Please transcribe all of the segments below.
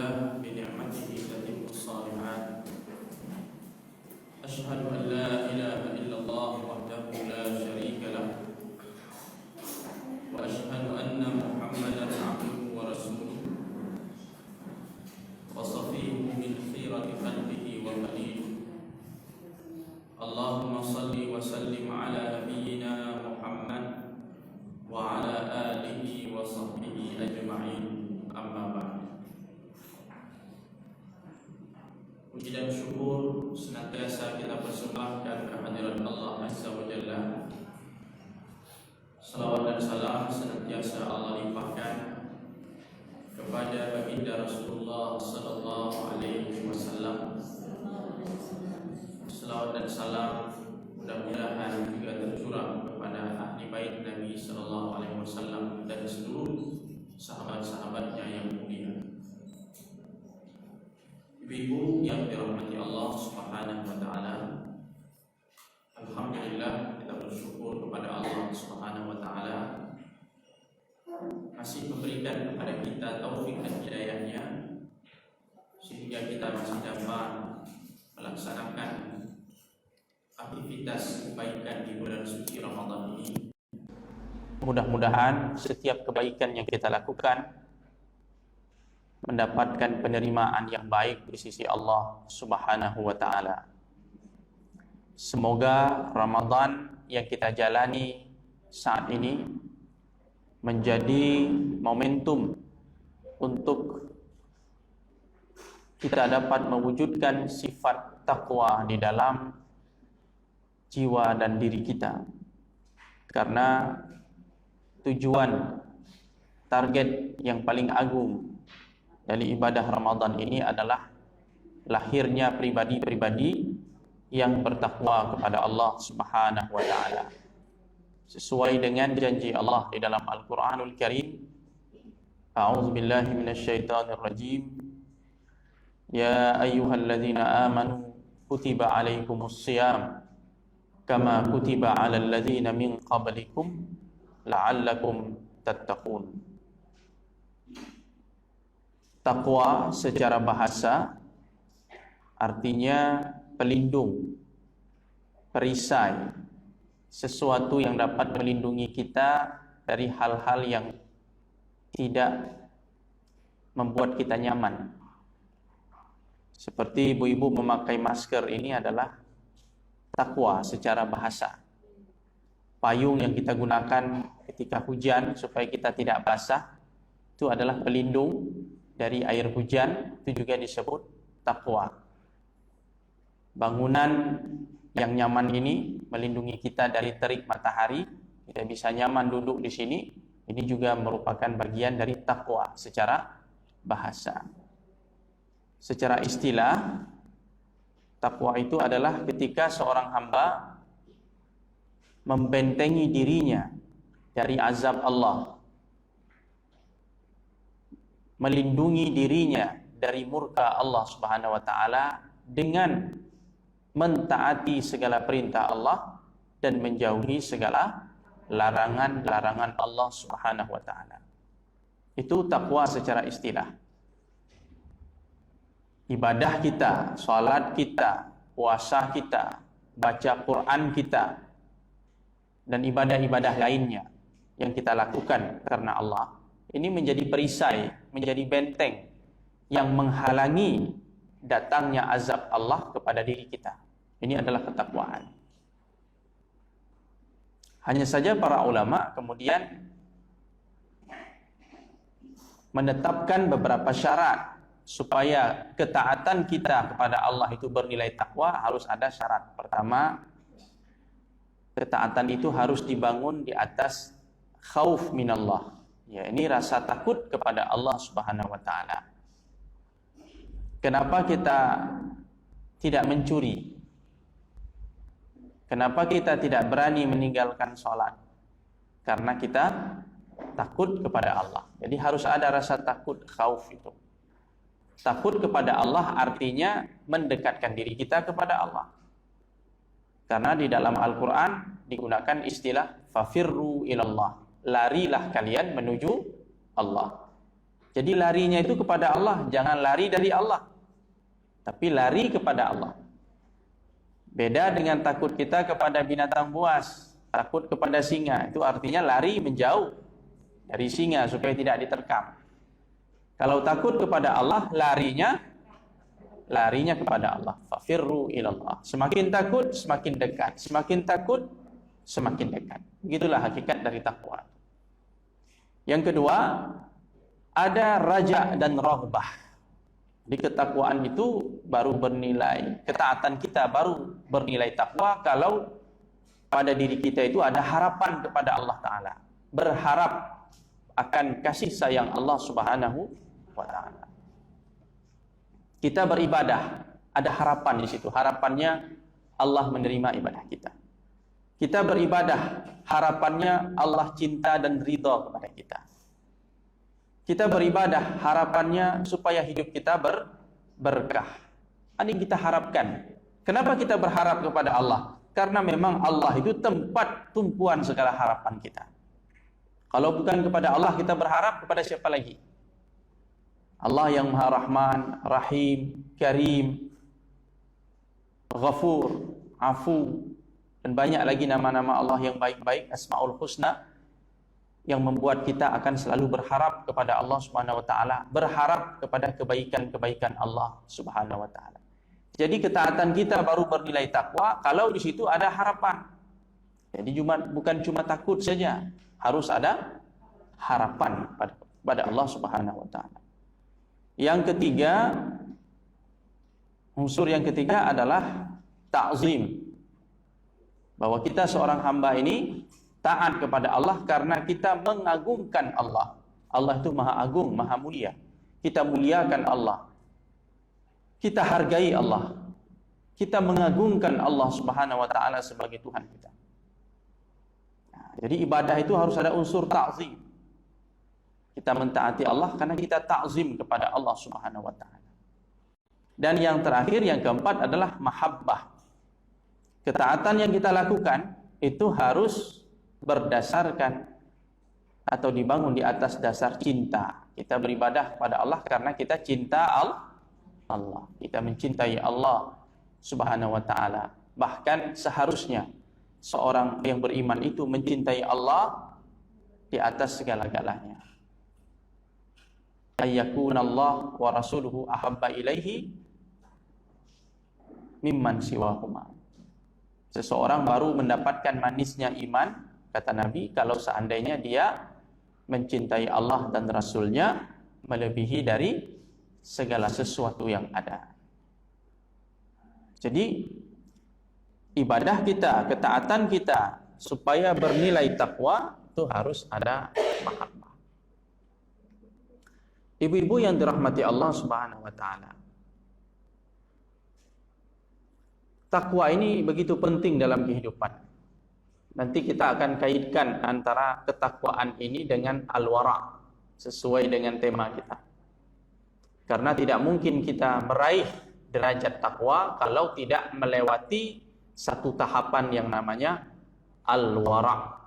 لله بنعمته تتم الصالحات أشهد أن لا إله إلا الله وحده لا شريك له وأشهد أن محمدا عبده ورسوله وصفيه من خيرة خلقه وخليله اللهم صل وسلم على نبينا محمد وعلى آله وصحبه أجمعين أما بعد. Puji dan syukur senantiasa kita persembahkan kehadirat Allah Azza wa Jalla. Salawat dan salam senantiasa Allah limpahkan kepada baginda Rasulullah sallallahu alaihi wasallam. Salawat dan salam mudah-mudahan juga tercurah kepada ahli bait Nabi sallallahu alaihi wasallam dan seluruh sahabat-sahabatnya yang mulia. Ibu yang dirahmati Allah Subhanahu wa taala, alhamdulillah kita bersyukur kepada Allah Subhanahu wa taala masih memberikan kepada kita taufik dan hidayahnya sehingga kita masih dapat melaksanakan aktivitas kebaikan di bulan suci Ramadan ini. Mudah-mudahan setiap kebaikan yang kita lakukan mendapatkan penerimaan yang baik di sisi Allah Subhanahu wa taala. Semoga Ramadan yang kita jalani saat ini menjadi momentum untuk kita dapat mewujudkan sifat takwa di dalam jiwa dan diri kita. Karena tujuan target yang paling agung dari ibadah Ramadan ini adalah lahirnya pribadi-pribadi yang bertakwa kepada Allah Subhanahu wa taala. Sesuai dengan janji Allah di dalam Al-Qur'anul Karim, A'udzu billahi minasyaitonir rajim. Ya ayyuhalladzina amanu kutiba 'alaikumus shiyam kama kutiba 'alal ladzina min qablikum la'allakum tattaqun. Takwa secara bahasa artinya pelindung, perisai, sesuatu yang dapat melindungi kita dari hal-hal yang tidak membuat kita nyaman. Seperti ibu-ibu memakai masker, ini adalah takwa secara bahasa. Payung yang kita gunakan ketika hujan supaya kita tidak basah, itu adalah pelindung dari air hujan, itu juga disebut takwa. Bangunan yang nyaman ini melindungi kita dari terik matahari, kita bisa nyaman duduk di sini, ini juga merupakan bagian dari takwa secara bahasa. Secara istilah, takwa itu adalah ketika seorang hamba membentengi dirinya dari azab Allah, melindungi dirinya dari murka Allah Subhanahu wa taala dengan mentaati segala perintah Allah dan menjauhi segala larangan-larangan Allah Subhanahu wa taala. Itu takwa secara istilah. Ibadah kita, salat kita, puasa kita, baca Quran kita, dan ibadah-ibadah lainnya yang kita lakukan karena Allah, ini menjadi perisai, menjadi benteng yang menghalangi datangnya azab Allah kepada diri kita. Ini adalah ketakwaan. Hanya saja para ulama kemudian menetapkan beberapa syarat supaya ketaatan kita kepada Allah itu bernilai takwa, harus ada syarat. Pertama, ketaatan itu harus dibangun di atas khauf minallah. Ya, ini rasa takut kepada Allah Subhanahu wa taala. Kenapa kita tidak mencuri? Kenapa kita tidak berani meninggalkan sholat? Karena kita takut kepada Allah. Jadi harus ada rasa takut, khauf itu. Takut kepada Allah artinya mendekatkan diri kita kepada Allah. Karena di dalam Al-Quran digunakan istilah fafirru ilallah, larilah kalian menuju Allah. Jadi larinya itu kepada Allah, jangan lari dari Allah, tapi lari kepada Allah. Beda dengan takut kita kepada binatang buas, takut kepada singa, itu artinya lari menjauh dari singa supaya tidak diterkam. Kalau takut kepada Allah, larinya kepada Allah. Fafirru ilallah. Semakin takut, semakin dekat. Semakin takut, semakin dekat. Begitulah hakikat dari takwa. Yang kedua, ada raja dan raghbah. Di ketakwaan itu baru bernilai, ketaatan kita baru bernilai takwa kalau pada diri kita itu ada harapan kepada Allah Ta'ala, berharap akan kasih sayang Allah Subhanahu wa Ta'ala. Kita beribadah, ada harapan di situ, harapannya Allah menerima ibadah kita. Kita beribadah, harapannya Allah cinta dan ridha kepada kita. Kita beribadah, harapannya supaya hidup kita berkah. Ini yang kita harapkan. Kenapa kita berharap kepada Allah? Karena memang Allah itu tempat tumpuan segala harapan kita. Kalau bukan kepada Allah, kita berharap kepada siapa lagi? Allah yang Maha Rahman, Rahim, Karim, Ghafur, Afu, dan banyak lagi nama-nama Allah yang baik-baik, Asmaul Husna, yang membuat kita akan selalu berharap kepada Allah Subhanahu wa Ta'ala, berharap kepada kebaikan-kebaikan Allah Subhanahu wa Ta'ala. Jadi ketaatan kita baru bernilai takwa kalau di situ ada harapan. Jadi bukan cuma takut saja, harus ada harapan pada Allah Subhanahu wa Ta'ala. Yang ketiga, unsur yang ketiga adalah ta'zim. Bahwa kita seorang hamba ini taat kepada Allah karena kita mengagungkan Allah. Allah itu maha agung, maha mulia. Kita muliakan Allah. Kita hargai Allah. Kita mengagungkan Allah Subhanahu wa Ta'ala sebagai Tuhan kita. Nah, jadi ibadah itu harus ada unsur ta'zim. Kita mentaati Allah karena kita ta'zim kepada Allah Subhanahu wa Ta'ala. Dan yang terakhir, yang keempat adalah mahabbah. Ketaatan yang kita lakukan itu harus berdasarkan atau dibangun di atas dasar cinta. Kita beribadah kepada Allah karena kita cinta Allah. Kita mencintai Allah Subhanahu wa Ta'ala. Bahkan seharusnya seorang yang beriman itu mencintai Allah di atas segala-galanya. Ayyakunallah wa rasuluhu ahabba ilaihi mimman siwahuma. Seseorang baru mendapatkan manisnya iman, kata Nabi, kalau seandainya dia mencintai Allah dan Rasulnya melebihi dari segala sesuatu yang ada. Jadi ibadah kita, ketaatan kita supaya bernilai takwa itu harus ada mahabbah. Ibu-ibu yang dirahmati Allah Subhanahu wa Ta'ala, takwa ini begitu penting dalam kehidupan. Nanti kita akan kaitkan antara ketakwaan ini dengan al-wara' sesuai dengan tema kita. Karena tidak mungkin kita meraih derajat takwa kalau tidak melewati satu tahapan yang namanya al-wara'.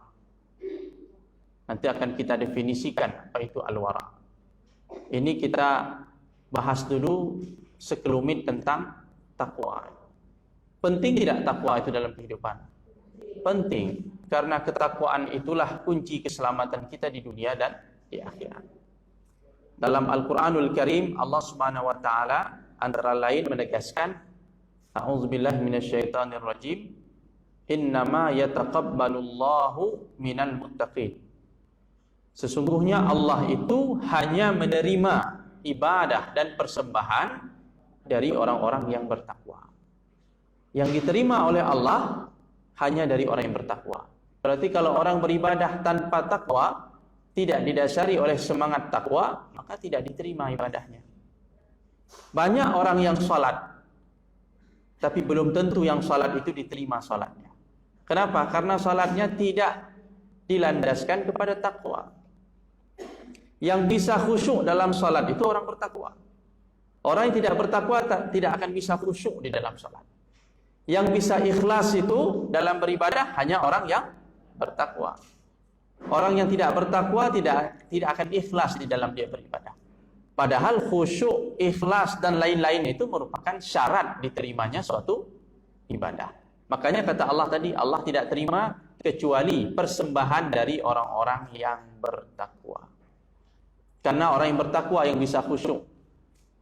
Nanti akan kita definisikan apa itu al-wara'. Ini kita bahas dulu sekelumit tentang takwa. Penting tidak takwa itu dalam kehidupan? Penting, karena ketakwaan itulah kunci keselamatan kita di dunia dan di akhirat. Dalam Al-Quranul Karim, Allah Subhanahu wa Ta'ala antara lain menegaskan, A'udzubillahi minasyaitonirrajim, innama yataqabbalullahu minal muttaqin. Sesungguhnya Allah itu hanya menerima ibadah dan persembahan dari orang-orang yang bertakwa. Yang diterima oleh Allah hanya dari orang yang bertakwa. Berarti kalau orang beribadah tanpa takwa, tidak didasari oleh semangat takwa, maka tidak diterima ibadahnya. Banyak orang yang salat, tapi belum tentu yang salat itu diterima salatnya. Kenapa? Karena salatnya tidak dilandaskan kepada takwa. Yang bisa khusyuk dalam salat itu orang bertakwa. Orang yang tidak bertakwa tidak akan bisa khusyuk di dalam salat. Yang bisa ikhlas itu dalam beribadah hanya orang yang bertakwa. Orang yang tidak bertakwa tidak akan ikhlas di dalam dia beribadah. Padahal khusyuk, ikhlas dan lain-lain itu merupakan syarat diterimanya suatu ibadah. Makanya kata Allah tadi, Allah tidak terima kecuali persembahan dari orang-orang yang bertakwa. Karena orang yang bertakwa yang bisa khusyuk,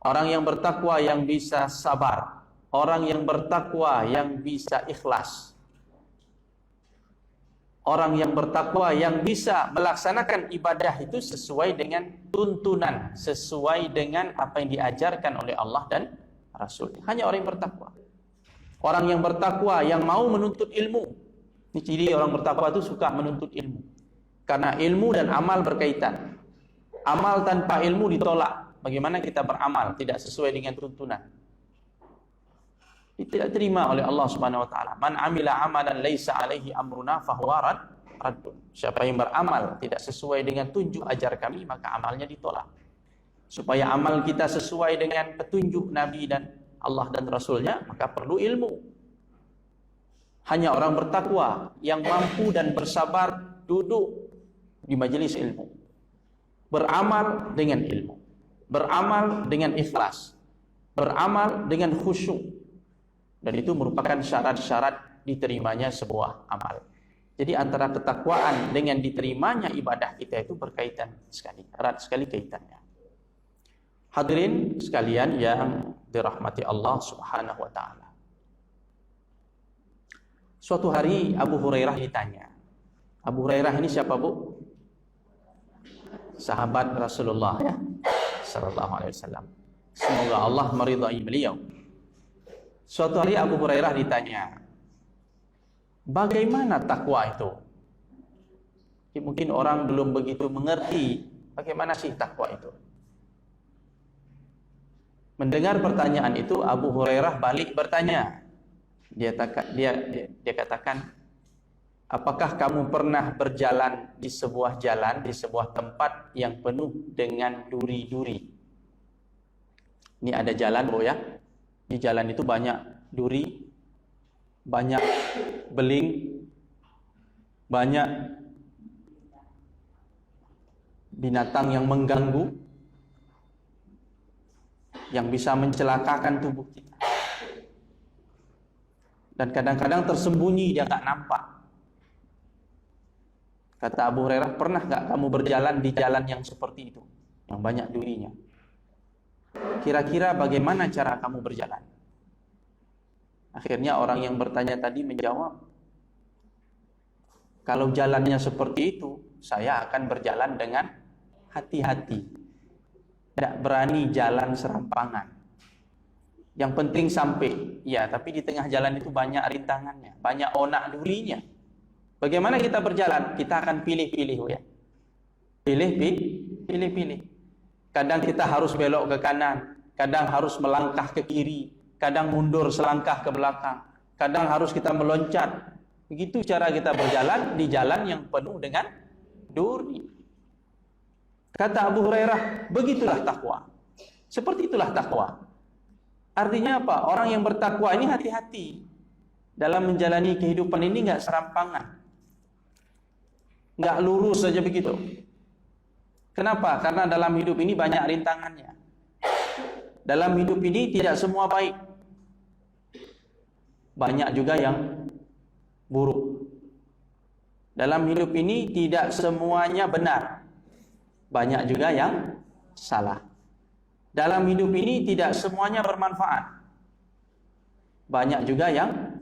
orang yang bertakwa yang bisa sabar, orang yang bertakwa yang bisa ikhlas, orang yang bertakwa yang bisa melaksanakan ibadah itu sesuai dengan tuntunan, sesuai dengan apa yang diajarkan oleh Allah dan Rasul. Hanya orang yang bertakwa. Orang yang bertakwa yang mau menuntut ilmu. Ini ciri orang bertakwa itu suka menuntut ilmu. Karena ilmu dan amal berkaitan. Amal tanpa ilmu ditolak. Bagaimana kita beramal tidak sesuai dengan tuntunan? Tidak terima oleh Allah Subhanahu wa taala. Man amila amalan laisa alaihi amruna fahuwa raddun. Siapa yang beramal tidak sesuai dengan tunjuk ajar kami, maka amalnya ditolak. Supaya amal kita sesuai dengan petunjuk Nabi dan Allah dan Rasulnya, maka perlu ilmu. Hanya orang bertakwa yang mampu dan bersabar duduk di majelis ilmu, beramal dengan ilmu, beramal dengan ikhlas, beramal dengan khusyuk. Dan itu merupakan syarat-syarat diterimanya sebuah amal. Jadi antara ketakwaan dengan diterimanya ibadah kita itu berkaitan sekali, erat sekali kaitannya. Hadirin sekalian yang dirahmati Allah Subhanahu wa taala. Suatu hari Abu Hurairah ditanya. Abu Hurairah ini siapa, Bu? Sahabat Rasulullah ya, sallallahu alaihi wasallam. Semoga Allah meridai beliau. Suatu hari Abu Hurairah ditanya, bagaimana takwa itu? Mungkin orang belum begitu mengerti bagaimana sih takwa itu. Mendengar pertanyaan itu, Abu Hurairah balik bertanya. Dia katakan, apakah kamu pernah berjalan di sebuah jalan, di sebuah tempat yang penuh dengan duri-duri? Ini ada jalan, Bu ya. Di jalan itu banyak duri, banyak beling, banyak binatang yang mengganggu, yang bisa mencelakakan tubuh kita. Dan kadang-kadang tersembunyi, dia nggak nampak. Kata Abu Hurairah, pernah nggak kamu berjalan di jalan yang seperti itu, yang banyak durinya? Kira-kira bagaimana cara kamu berjalan? Akhirnya orang yang bertanya tadi menjawab, kalau jalannya seperti itu, saya akan berjalan dengan hati-hati. Tidak berani jalan serampangan. Yang penting sampai. Ya, tapi di tengah jalan itu banyak rintangannya, banyak onak durinya. Bagaimana kita berjalan? Kita akan pilih-pilih ya. Pilih-pilih. Kadang kita harus belok ke kanan, kadang harus melangkah ke kiri, kadang mundur selangkah ke belakang, kadang harus kita meloncat. Begitu cara kita berjalan di jalan yang penuh dengan duri. Kata Abu Hurairah, begitulah takwa. Seperti itulah takwa. Artinya apa? Orang yang bertakwa ini hati-hati dalam menjalani kehidupan ini, nggak serampangan, nggak lurus saja begitu. Kenapa? Karena dalam hidup ini banyak rintangannya. Dalam hidup ini tidak semua baik, banyak juga yang buruk. Dalam hidup ini tidak semuanya benar, banyak juga yang salah. Dalam hidup ini tidak semuanya bermanfaat, banyak juga yang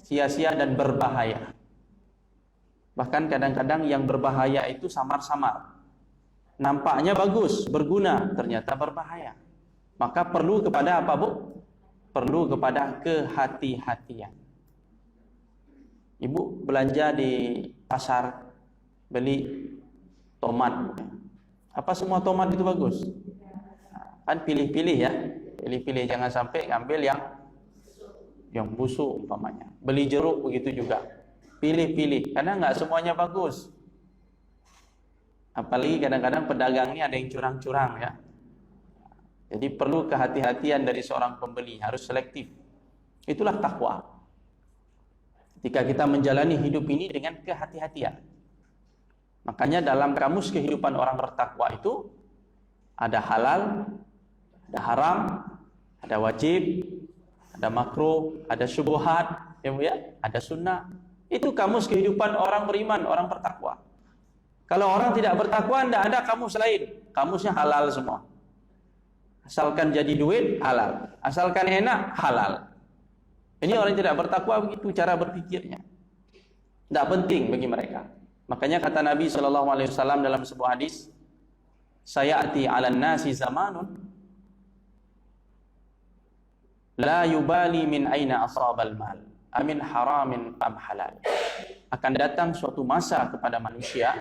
sia-sia dan berbahaya. Bahkan kadang-kadang yang berbahaya itu samar-samar. Nampaknya bagus, berguna, ternyata berbahaya. Maka perlu kepada apa, Bu? Perlu kepada kehati-hatian. Ibu belanja di pasar, beli tomat. Apa semua tomat itu bagus? Kan pilih-pilih ya. Pilih-pilih, jangan sampai ngambil yang busuk umpamanya. Beli jeruk begitu juga. Pilih-pilih, karena nggak semuanya bagus. Apalagi kadang-kadang pedagangnya ada yang curang-curang ya. Jadi perlu kehati-hatian dari seorang pembeli, harus selektif. Itulah takwa. Ketika kita menjalani hidup ini dengan kehati-hatian. Makanya dalam kamus kehidupan orang bertakwa itu Ada halal, ada haram, ada wajib, ada makruh, ada syubhat, ya, ada sunnah. Itu kamus kehidupan orang beriman, orang bertakwa. Kalau orang tidak bertakwa, tidak ada kamus lain. Kamusnya halal semua. Asalkan jadi duit, halal. Asalkan enak, halal. Ini orang yang tidak bertakwa, begitu cara berpikirnya. Tidak penting bagi mereka. Makanya kata Nabi SAW dalam sebuah hadis, sayati 'alan nasi zamanun la yubali min aina asabal mal amin haramin am halal. Akan datang suatu masa kepada manusia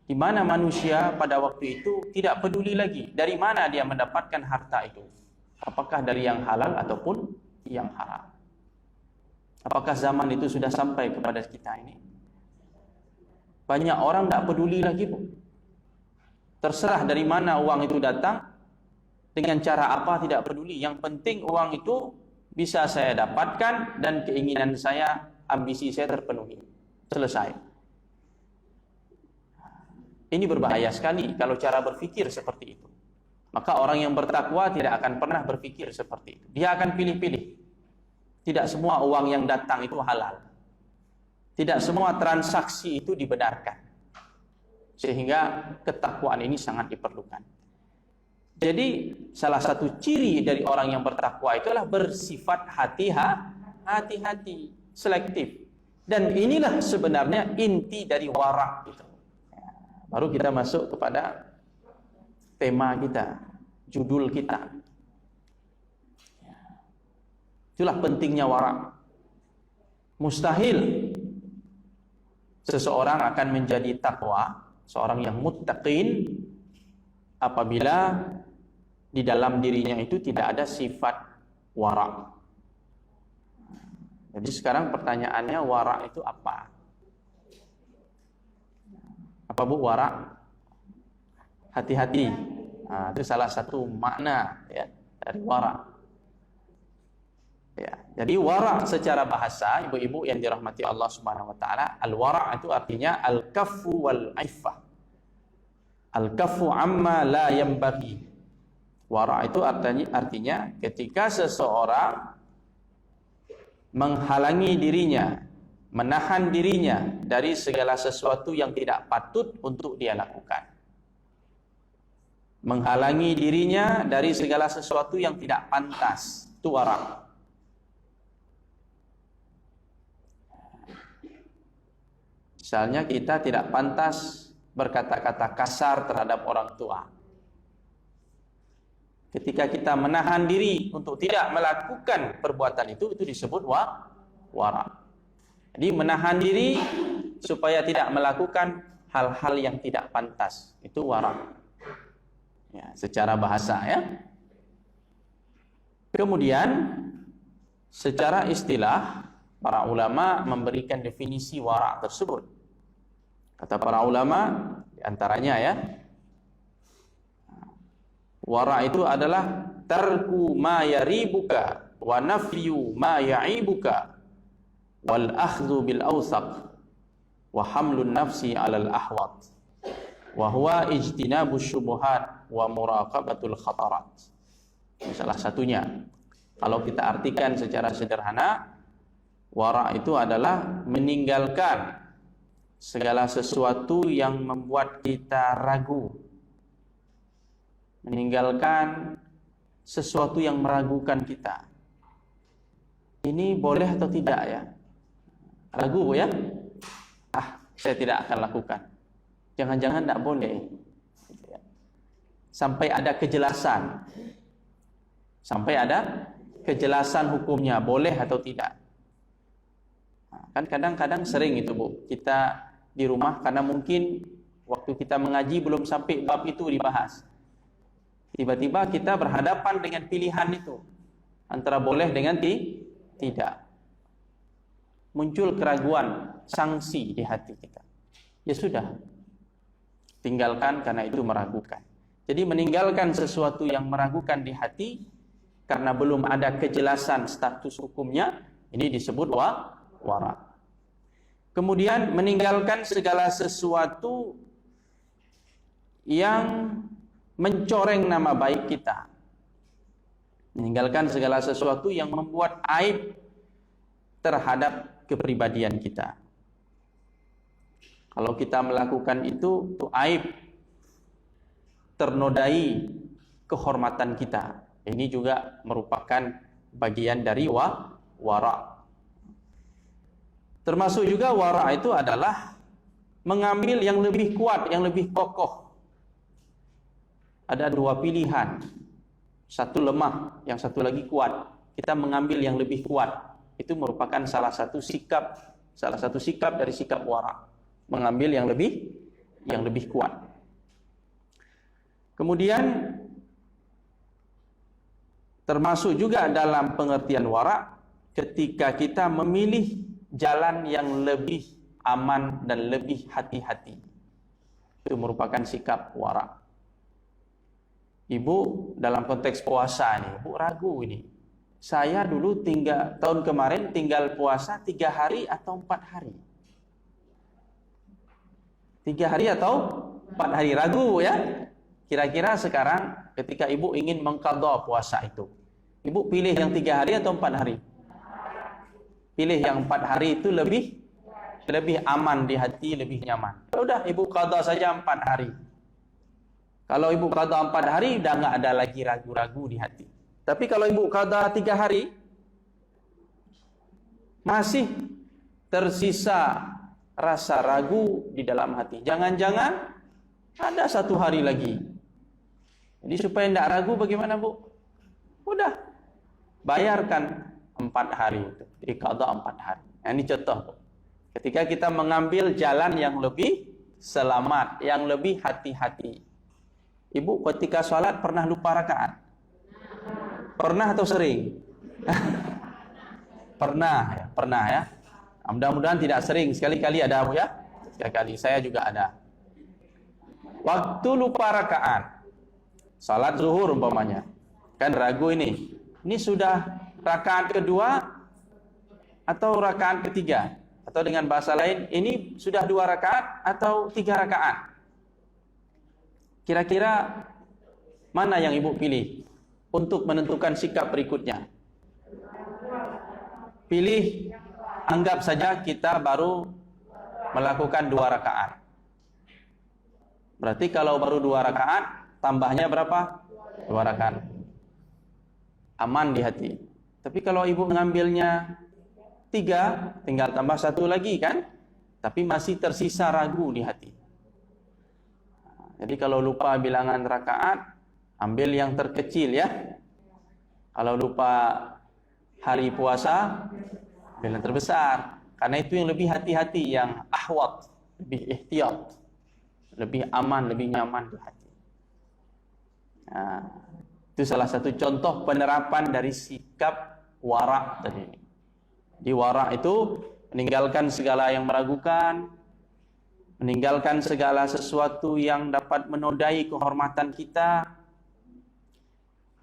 di mana manusia pada waktu itu tidak peduli lagi dari mana dia mendapatkan harta itu, apakah dari yang halal ataupun yang haram. Apakah zaman itu sudah sampai kepada kita ini? Banyak orang tidak peduli lagi, Bu. Terserah dari mana uang itu datang, dengan cara apa tidak peduli. Yang penting uang itu bisa saya dapatkan dan keinginan saya, ambisi saya terpenuhi. Selesai. Ini berbahaya sekali kalau cara berpikir seperti itu. Maka orang yang bertakwa tidak akan pernah berpikir seperti itu. Dia akan pilih-pilih. Tidak semua uang yang datang itu halal. Tidak semua transaksi itu dibenarkan. Sehingga ketakwaan ini sangat diperlukan. Jadi salah satu ciri dari orang yang bertakwa itulah bersifat hati-hati, selektif. Dan inilah sebenarnya inti dari wara' itu. Baru kita masuk kepada tema kita, judul kita. Itulah pentingnya wara'. Mustahil seseorang akan menjadi takwa, seorang yang muttaqin, apabila di dalam dirinya itu tidak ada sifat wara'. Jadi sekarang pertanyaannya, wara' itu apa? Apa, Bu, wara'? Hati-hati. Nah, itu salah satu makna ya dari wara'. Ya, jadi wara' secara bahasa, ibu-ibu yang dirahmati Allah Subhanahu wa taala, al-wara' itu artinya al-kaffu wal 'iffah. Al-kaffu amma la yanbaghi. Wara' itu artinya ketika seseorang menghalangi dirinya, menahan dirinya dari segala sesuatu yang tidak patut untuk dia lakukan. Menghalangi dirinya dari segala sesuatu yang tidak pantas. Itu wara'. Misalnya kita tidak pantas berkata-kata kasar terhadap orang tua. Ketika kita menahan diri untuk tidak melakukan perbuatan itu disebut wara'. Jadi menahan diri supaya tidak melakukan hal-hal yang tidak pantas, itu wara'. Ya, secara bahasa ya. Kemudian secara istilah para ulama memberikan definisi wara' tersebut. Kata para ulama diantaranya ya, wara' itu adalah tarku ma yaribuka wa nafyu ma ya'ibuka wal akhdhu bil awsaq wa hamlun nafsi 'alal ahwat wa huwa ijtinabus syubuhat wa muraqabatul khatarat. Ini salah satunya. Kalau kita artikan secara sederhana, wara' itu adalah meninggalkan segala sesuatu yang membuat kita ragu, meninggalkan sesuatu yang meragukan kita. Ini boleh atau tidak ya? Ragu ya? Saya tidak akan lakukan. Jangan-jangan tidak boleh. Sampai ada kejelasan. Sampai ada kejelasan hukumnya, boleh atau tidak. Kan kadang-kadang sering itu, Bu. Kita di rumah karena mungkin waktu kita mengaji belum sampai bab itu dibahas. Tiba-tiba kita berhadapan dengan pilihan itu antara boleh dengan tidak. Muncul keraguan, sanksi di hati kita. Ya sudah, tinggalkan karena itu meragukan. Jadi meninggalkan sesuatu yang meragukan di hati karena belum ada kejelasan status hukumnya, ini disebut wara'. Kemudian meninggalkan segala sesuatu yang mencoreng nama baik kita, meninggalkan segala sesuatu yang membuat aib terhadap kepribadian kita. Kalau kita melakukan itu aib, ternodai kehormatan kita. Ini juga merupakan bagian dari wara. Termasuk juga wara itu adalah mengambil yang lebih kuat, yang lebih kokoh. Ada dua pilihan, satu lemah, yang satu lagi kuat. Kita mengambil yang lebih kuat. Itu merupakan salah satu sikap dari sikap wara. Mengambil yang lebih kuat. Kemudian termasuk juga dalam pengertian wara ketika kita memilih jalan yang lebih aman dan lebih hati-hati. Itu merupakan sikap wara. Ibu dalam konteks puasa nih, ibu ragu ini. Saya dulu tahun kemarin tinggal puasa 3 hari atau 4 hari. 3 hari atau 4 hari, ragu ya. Kira-kira sekarang ketika ibu ingin mengqadha puasa itu, ibu pilih yang 3 hari atau 4 hari? Pilih yang 4 hari itu lebih aman di hati, lebih nyaman. Ya udah, ibu qadha saja 4 hari. Kalau ibu qadha 4 hari, udah nggak ada lagi ragu-ragu di hati. Tapi kalau ibu qadha 3 hari, masih tersisa rasa ragu di dalam hati. Jangan-jangan ada 1 hari lagi. Jadi supaya tidak ragu bagaimana bu? Udah, bayarkan 4 hari itu. Jadi qadha 4 hari. Nah, ini contoh bu. Ketika kita mengambil jalan yang lebih selamat, yang lebih hati-hati. Ibu ketika sholat pernah lupa rakaat? Pernah atau sering? Pernah ya. Mudah-mudahan tidak sering, sekali-kali ada bu ya. Sekali-kali, saya juga ada. Waktu lupa rakaat, salat zuhur umpamanya, kan ragu ini sudah rakaat kedua atau rakaat ketiga, atau dengan bahasa lain, ini sudah 2 rakaat atau 3 rakaat. Kira-kira mana yang ibu pilih untuk menentukan sikap berikutnya? Pilih, anggap saja kita baru melakukan 2 rakaat. Berarti kalau baru 2 rakaat, tambahnya berapa? 2 rakaat. Aman di hati. Tapi kalau ibu mengambilnya 3, tinggal tambah 1 lagi kan? Tapi masih tersisa ragu di hati. Jadi kalau lupa bilangan rakaat, ambil yang terkecil ya. Kalau lupa hari puasa, ambil yang terbesar. Karena itu yang lebih hati-hati, yang ahwat, lebih ihtiyat, lebih aman, lebih nyaman di hati. Nah, itu salah satu contoh penerapan dari sikap wara tadi. Di wara itu meninggalkan segala yang meragukan, meninggalkan segala sesuatu yang dapat menodai kehormatan kita,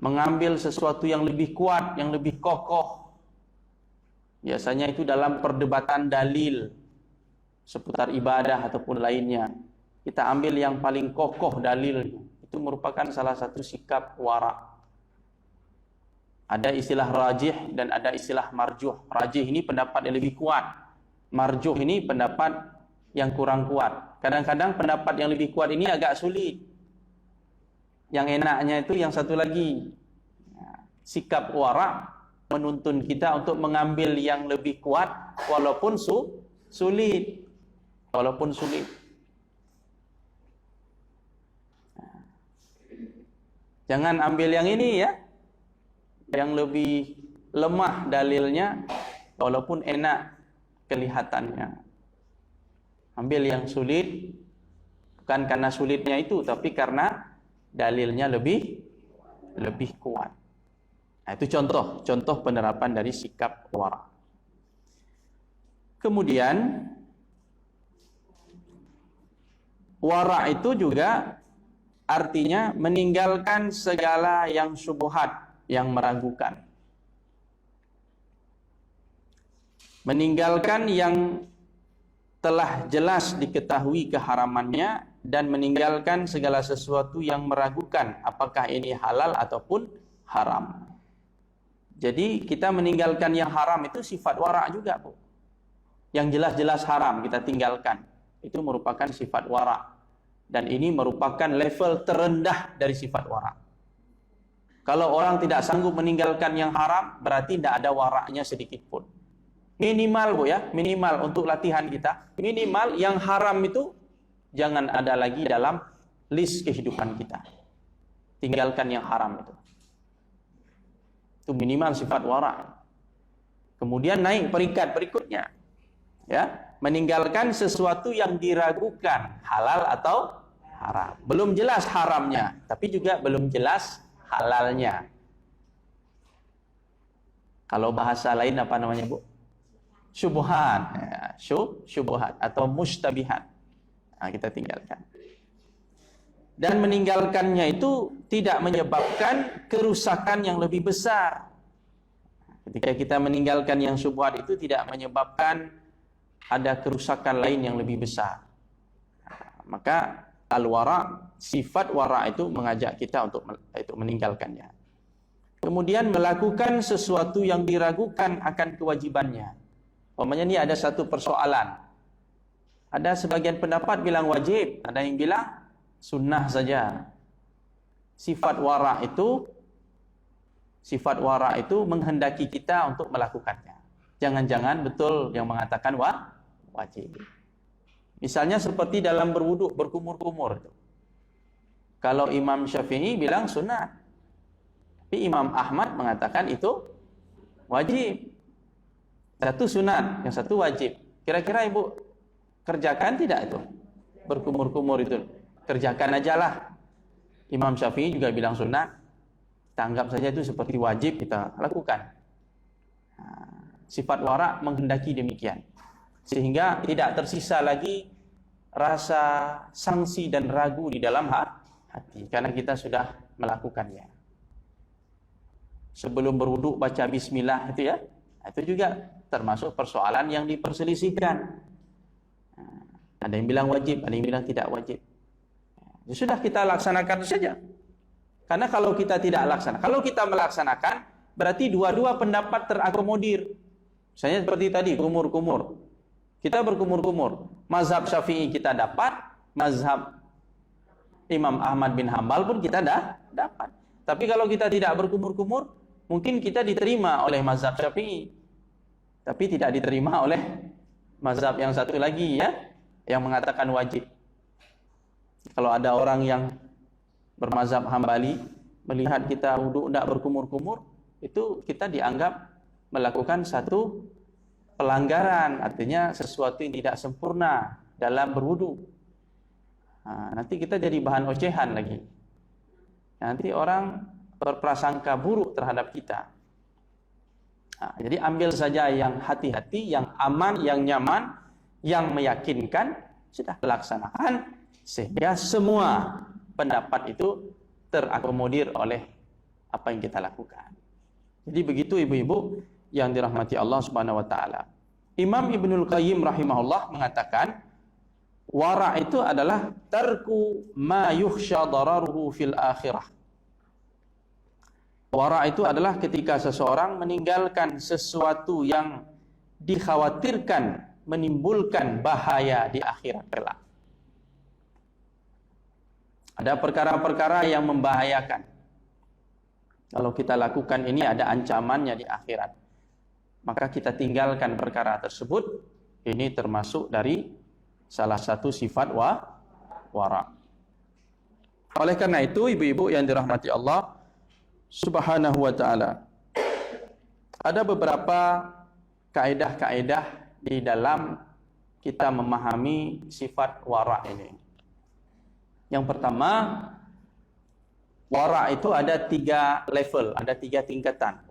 mengambil sesuatu yang lebih kuat, yang lebih kokoh. Biasanya itu dalam perdebatan dalil seputar ibadah ataupun lainnya. Kita ambil yang paling kokoh dalilnya. Itu merupakan salah satu sikap wara. Ada istilah rajih dan ada istilah marjuh. Rajih ini pendapat yang lebih kuat. Marjuh ini pendapat yang kurang kuat. Kadang-kadang pendapat yang lebih kuat ini agak sulit. Yang enaknya itu yang satu lagi. Sikap wara menuntun kita untuk mengambil yang lebih kuat walaupun sulit. Walaupun sulit. Jangan ambil yang ini ya, yang lebih lemah dalilnya walaupun enak kelihatannya. Ambil yang sulit, bukan karena sulitnya itu, tapi karena dalilnya lebih kuat. Nah, itu contoh penerapan dari sikap wara. Kemudian wara itu juga artinya meninggalkan segala yang syubhat, yang meragukan. Meninggalkan yang telah jelas diketahui keharamannya dan meninggalkan segala sesuatu yang meragukan apakah ini halal ataupun haram. Jadi kita meninggalkan yang haram itu sifat wara' juga, Bu. Yang jelas-jelas haram kita tinggalkan. Itu merupakan sifat wara'. Dan ini merupakan level terendah dari sifat wara'. Kalau orang tidak sanggup meninggalkan yang haram, berarti tidak ada wara'nya sedikit pun. Minimal, Bu ya, minimal untuk latihan kita. Minimal yang haram itu jangan ada lagi dalam list kehidupan kita. Tinggalkan yang haram itu. Itu minimal sifat wara'. Kemudian naik peringkat berikutnya. Ya, meninggalkan sesuatu yang diragukan halal atau haram. Belum jelas haramnya, tapi juga belum jelas halalnya. Kalau bahasa lain apa namanya, Bu? Syubhat, ya, syubhat atau mustabihat. Nah, kita tinggalkan. Dan meninggalkannya itu tidak menyebabkan kerusakan yang lebih besar. Ketika kita meninggalkan yang syubhat itu tidak menyebabkan ada kerusakan lain yang lebih besar. Maka al-wara', sifat wara' itu mengajak kita untuk meninggalkannya. Kemudian melakukan sesuatu yang diragukan akan kewajibannya. Umpamanya ini ada satu persoalan. Ada sebagian pendapat bilang wajib, ada yang bilang sunnah saja. Sifat wara' itu menghendaki kita untuk melakukannya. Jangan-jangan betul yang mengatakan wajib. Misalnya seperti dalam berwudu, berkumur-kumur. Kalau Imam Syafi'i bilang sunat, tapi Imam Ahmad mengatakan itu wajib. Satu sunat, yang satu wajib. Kira-kira Ibu kerjakan tidak itu? Berkumur-kumur itu. Kerjakan ajalah. Imam Syafi'i juga bilang sunat. Kita anggap saja itu seperti wajib kita lakukan. Sifat wara' menghendaki demikian. Sehingga tidak tersisa lagi rasa sangsi dan ragu di dalam hati. Karena kita sudah melakukannya. Sebelum berwudu baca bismillah itu ya. Itu juga termasuk persoalan yang diperselisihkan. Ada yang bilang wajib, ada yang bilang tidak wajib. Ya sudah kita laksanakan saja. Karena kalau kita tidak laksanakan, kalau kita melaksanakan, berarti dua-dua pendapat terakomodir. Misalnya seperti tadi, kumur-kumur. Kita berkumur-kumur. Mazhab Syafi'i kita dapat, mazhab Imam Ahmad bin Hambal pun kita dapat. Tapi kalau kita tidak berkumur-kumur, mungkin kita diterima oleh mazhab Syafi'i, tapi tidak diterima oleh mazhab yang satu lagi ya, yang mengatakan wajib. Kalau ada orang yang bermazhab Hambali melihat kita wudu tidak berkumur-kumur, itu kita dianggap melakukan satu pelanggaran, artinya sesuatu yang tidak sempurna dalam berwudu. Nanti kita jadi bahan ocehan lagi. Nanti orang berprasangka buruk terhadap kita. Jadi ambil saja yang hati-hati, yang aman, yang nyaman, yang meyakinkan, sudah laksanakan sehingga semua pendapat itu terakomodir oleh apa yang kita lakukan. Jadi begitu ibu-ibu yang dirahmati Allah Subhanahu wa taala. Imam Ibnul Qayyim rahimahullah mengatakan wara' itu adalah tarku ma yukhsha dararuhu fil akhirah. Wara' itu adalah ketika seseorang meninggalkan sesuatu yang dikhawatirkan menimbulkan bahaya di akhirat kelak. Ada perkara-perkara yang membahayakan. Kalau kita lakukan ini ada ancamannya di akhirat. Maka kita tinggalkan perkara tersebut. Ini termasuk dari salah satu sifat wara'. Oleh karena itu, ibu-ibu yang dirahmati Allah Subhanahu wa ta'ala, ada beberapa kaedah-kaedah di dalam kita memahami sifat wara' ini. Yang pertama, wara' itu ada 3 level, ada 3 tingkatan.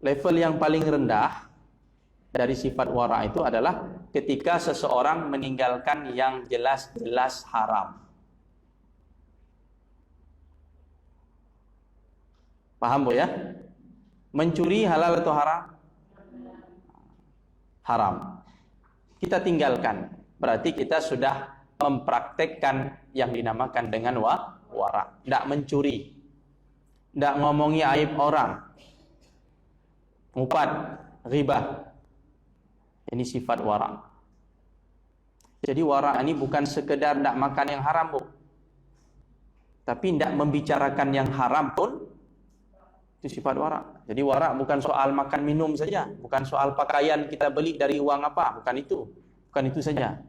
Level yang paling rendah dari sifat wara' itu adalah ketika seseorang meninggalkan yang jelas-jelas haram. Paham Bu ya? Mencuri halal atau haram? Haram. Kita tinggalkan. Berarti kita sudah mempraktekkan yang dinamakan dengan wara. Tidak mencuri, tidak ngomongi aib orang, ngupat, ghibah. Ini sifat wara. Jadi wara ini bukan sekedar tidak makan yang haram, Bu. Tapi tidak membicarakan yang haram pun itu sifat wara. Jadi wara bukan soal makan minum saja, bukan soal pakaian kita beli dari uang apa, bukan itu. Bukan itu saja.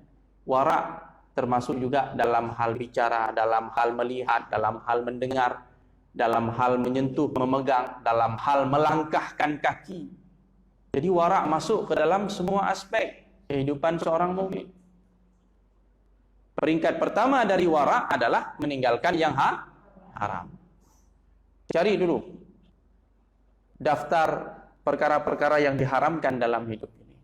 Wara termasuk juga dalam hal bicara, dalam hal melihat, dalam hal mendengar, dalam hal menyentuh, memegang, dalam hal melangkahkan kaki. Jadi wara masuk ke dalam semua aspek kehidupan seorang mukmin. Peringkat pertama dari wara adalah meninggalkan yang haram. Cari dulu daftar perkara-perkara yang diharamkan dalam hidup ini,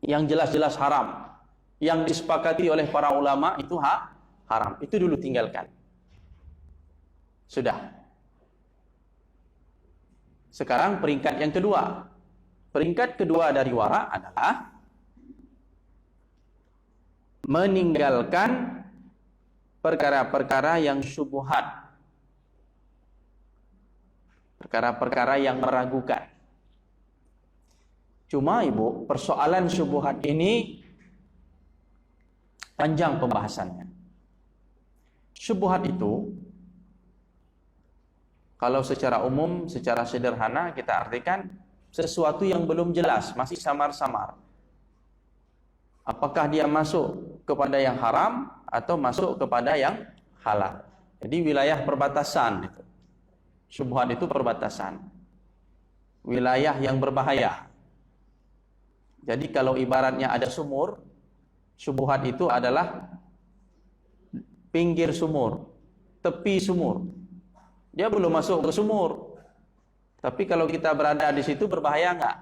yang jelas-jelas haram, yang disepakati oleh para ulama itu haram. Itu dulu tinggalkan. Sudah. Sekarang peringkat yang kedua. Peringkat kedua dari wara adalah meninggalkan perkara-perkara yang syubhat, perkara-perkara yang meragukan. Cuma Ibu, persoalan syubhat ini panjang pembahasannya. Syubhat itu kalau secara umum, secara sederhana kita artikan sesuatu yang belum jelas, masih samar-samar. Apakah dia masuk kepada yang haram atau masuk kepada yang halal. Jadi wilayah perbatasan itu. Syubhat itu perbatasan. Wilayah yang berbahaya. Jadi kalau ibaratnya ada sumur, syubhat itu adalah pinggir sumur, tepi sumur. Dia belum masuk ke sumur. Tapi kalau kita berada di situ berbahaya enggak?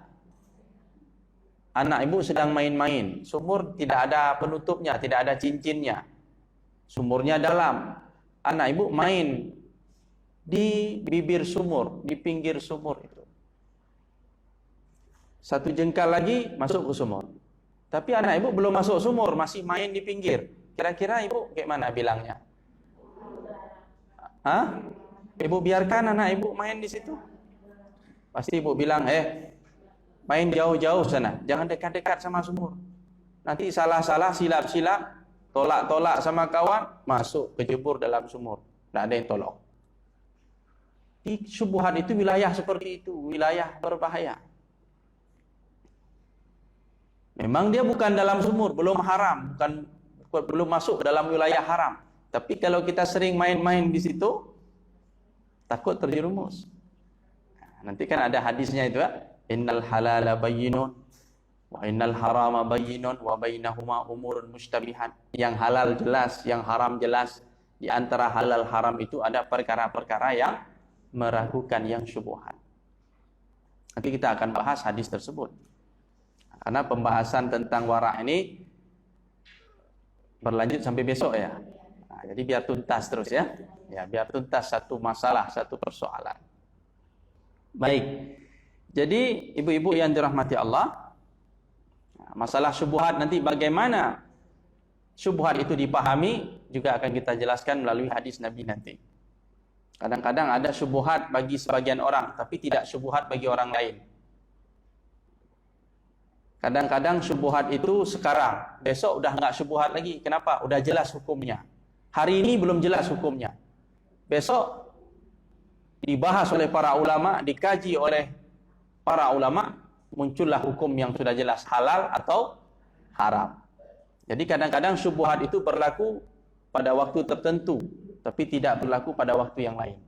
Anak ibu sedang main-main, sumur tidak ada penutupnya, tidak ada cincinnya. Sumurnya dalam. Anak ibu main di bibir sumur, di pinggir sumur itu. Satu jengkal lagi masuk ke sumur. Tapi anak ibu belum masuk sumur, masih main di pinggir. Kira-kira ibu kayak mana bilangnya? Hah? Ibu biarkan anak ibu main di situ? Pasti ibu bilang, main jauh-jauh sana, jangan dekat-dekat sama sumur. Nanti salah-salah, silap-silap, tolak-tolak sama kawan, masuk kejebur dalam sumur. Tidak ada yang tolong. Di syubhat itu wilayah seperti itu, wilayah berbahaya. Memang dia bukan dalam sumur, belum haram, belum masuk ke dalam wilayah haram. Tapi kalau kita sering main-main di situ, takut terjerumus. Nanti kan ada hadisnya itu, innal halala bayyinun wa innal harama bayyinun wa bainahuma umurun mushtabihat. Yang halal jelas, yang haram jelas. Di antara halal haram itu ada perkara-perkara yang meragukan, yang syubhat. Nanti kita akan bahas hadis tersebut. Karena pembahasan tentang wara ini berlanjut sampai besok ya. Nah, jadi biar tuntas terus ya. Ya, biar tuntas satu masalah, satu persoalan. Baik. Jadi ibu-ibu yang dirahmati Allah, masalah syubhat nanti bagaimana syubhat itu dipahami juga akan kita jelaskan melalui hadis Nabi nanti. Kadang-kadang ada syubhat bagi sebagian orang, tapi tidak syubhat bagi orang lain. Kadang-kadang syubhat itu sekarang, besok udah nggak syubhat lagi. Kenapa? Udah jelas hukumnya. Hari ini belum jelas hukumnya. Besok dibahas oleh para ulama, dikaji oleh para ulama, muncullah hukum yang sudah jelas halal atau haram. Jadi kadang-kadang syubhat itu berlaku pada waktu tertentu, tapi tidak berlaku pada waktu yang lain.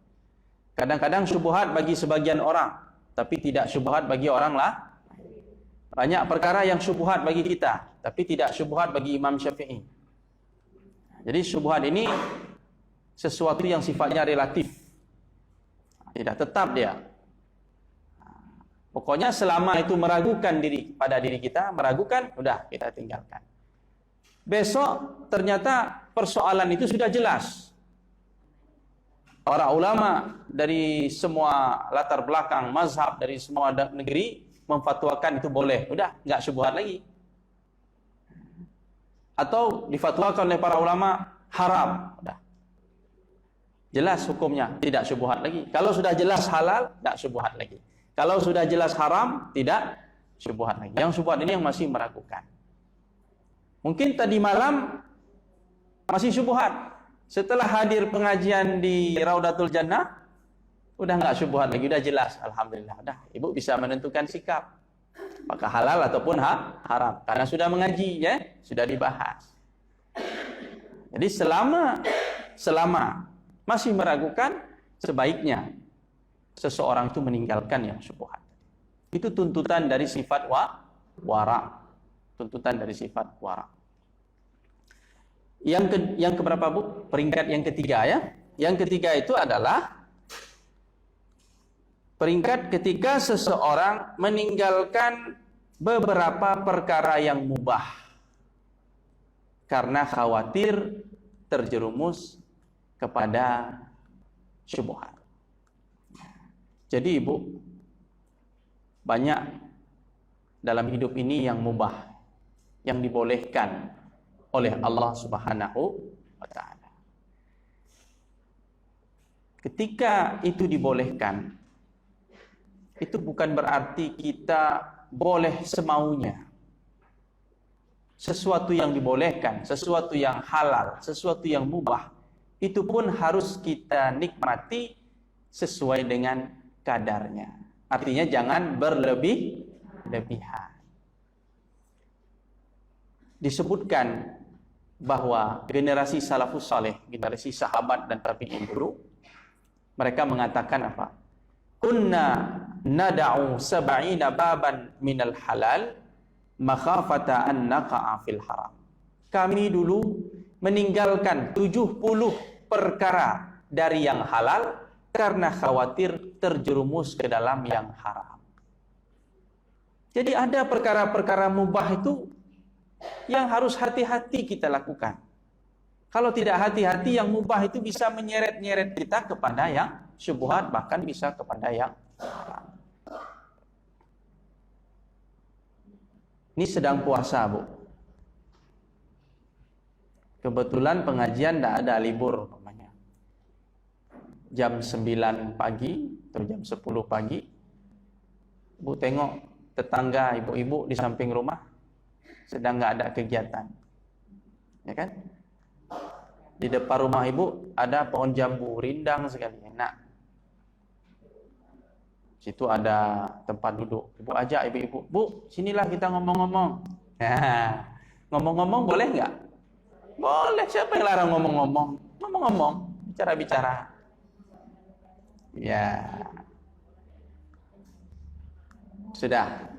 Kadang-kadang syubhat bagi sebagian orang, tapi tidak syubhat bagi orang lah. Banyak perkara yang syubhat bagi kita, tapi tidak syubhat bagi Imam Syafi'i. Jadi syubhat ini sesuatu yang sifatnya relatif. Tidak tetap dia. Pokoknya selama itu meragukan pada diri kita, meragukan, udah kita tinggalkan. Besok ternyata persoalan itu sudah jelas. Para ulama dari semua latar belakang, mazhab dari semua negeri memfatwakan itu boleh. Udah, nggak syubhat lagi. atau difatwakan oleh para ulama haram. Udah. Jelas hukumnya, tidak syubhat lagi. Kalau sudah jelas halal, tidak syubhat lagi. Kalau sudah jelas haram, tidak syubhat lagi. Yang syubhat ini yang masih meragukan. Mungkin tadi malam masih syubhat. Setelah hadir pengajian di Raudatul Jannah, udah nggak syubhat lagi, udah jelas. Alhamdulillah, udah. Ibu bisa menentukan sikap. Apakah halal ataupun haram. Karena sudah mengaji, ya, sudah dibahas. Jadi selama masih meragukan, sebaiknya seseorang itu meninggalkan yang syubhat. Itu tuntutan dari sifat wara. Tuntutan dari sifat wara. Yang keberapa, Bu? Peringkat yang ketiga, ya. Yang ketiga itu adalah peringkat ketika seseorang meninggalkan beberapa perkara yang mubah karena khawatir terjerumus kepada syubhat. Jadi Ibu, banyak dalam hidup ini yang mubah, yang dibolehkan oleh Allah Subhanahu wa ta'ala. Ketika itu dibolehkan, itu bukan berarti kita boleh semaunya. Sesuatu yang dibolehkan, sesuatu yang halal, sesuatu yang mubah, itu pun harus kita nikmati sesuai dengan kadarnya. Artinya jangan berlebihan. Disebutkan bahwa generasi salafus saleh, generasi sahabat dan tabi'in dulu, mereka mengatakan apa? Kunna nada'u sab'ina baban minal halal makhafata an naqa'a fil haram. Kami dulu meninggalkan 70 perkara dari yang halal karena khawatir terjerumus ke dalam yang haram. Jadi ada perkara-perkara mubah itu yang harus hati-hati kita lakukan. Kalau tidak hati-hati, yang mubah itu bisa menyeret-nyeret kita kepada yang syubhat, bahkan bisa kepada yang haram. Ini sedang puasa, Bu. Kebetulan pengajian tidak ada libur, namanya. Jam 9 pagi atau jam 10 pagi, Bu tengok tetangga ibu-ibu di samping rumah sedang nggak ada kegiatan, ya kan? Di depan rumah ibu ada pohon jambu rindang sekali, enak. Situ ada tempat duduk. Ibu ajak ibu-ibu, Bu, sinilah kita ngomong-ngomong. Ngomong-ngomong boleh nggak? Boleh. Siapa yang larang ngomong-ngomong? Ngomong-ngomong, bicara-bicara. Ya. Sudah.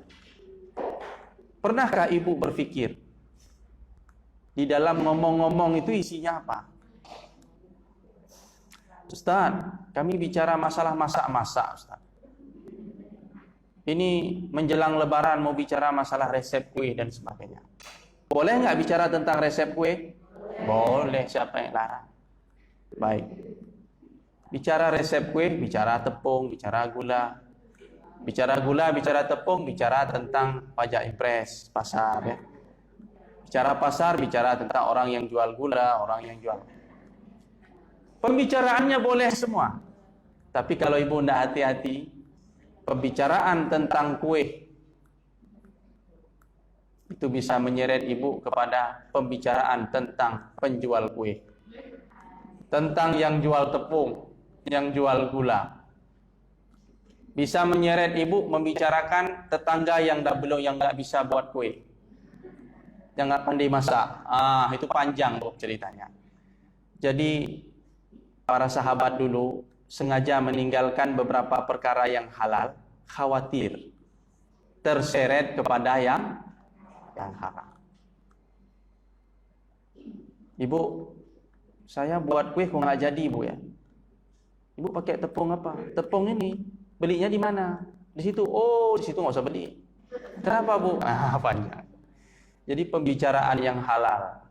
Pernahkah ibu berpikir di dalam ngomong-ngomong itu isinya apa? Ustaz, kami bicara masalah masak-masak, Ustaz. Ini menjelang lebaran mau bicara masalah resep kue dan sebagainya. Boleh nggak bicara tentang resep kue? Boleh, siapa yang larang? Baik. Bicara resep kue, bicara tepung, bicara gula. Bicara gula, bicara tepung, bicara tentang pajak impres, pasar, ya. Bicara pasar, bicara tentang orang yang jual gula, orang yang jual. Pembicaraannya boleh semua. Tapi kalau ibu tidak hati-hati, pembicaraan tentang kue itu bisa menyeret ibu kepada pembicaraan tentang penjual kue, tentang yang jual tepung, yang jual gula. Bisa menyeret ibu membicarakan tetangga yang nggak bisa buat kue, yang nggak pandai masak. Itu panjang, Bu, ceritanya. Jadi para sahabat dulu sengaja meninggalkan beberapa perkara yang halal, khawatir terseret kepada yang haram. Ibu, saya buat kue kok nggak jadi, Bu, ya. Ibu pakai tepung apa? Tepung ini belinya di mana? Di situ. Oh, di situ nggak usah beli. Kenapa, Bu? Panjang. Jadi pembicaraan yang halal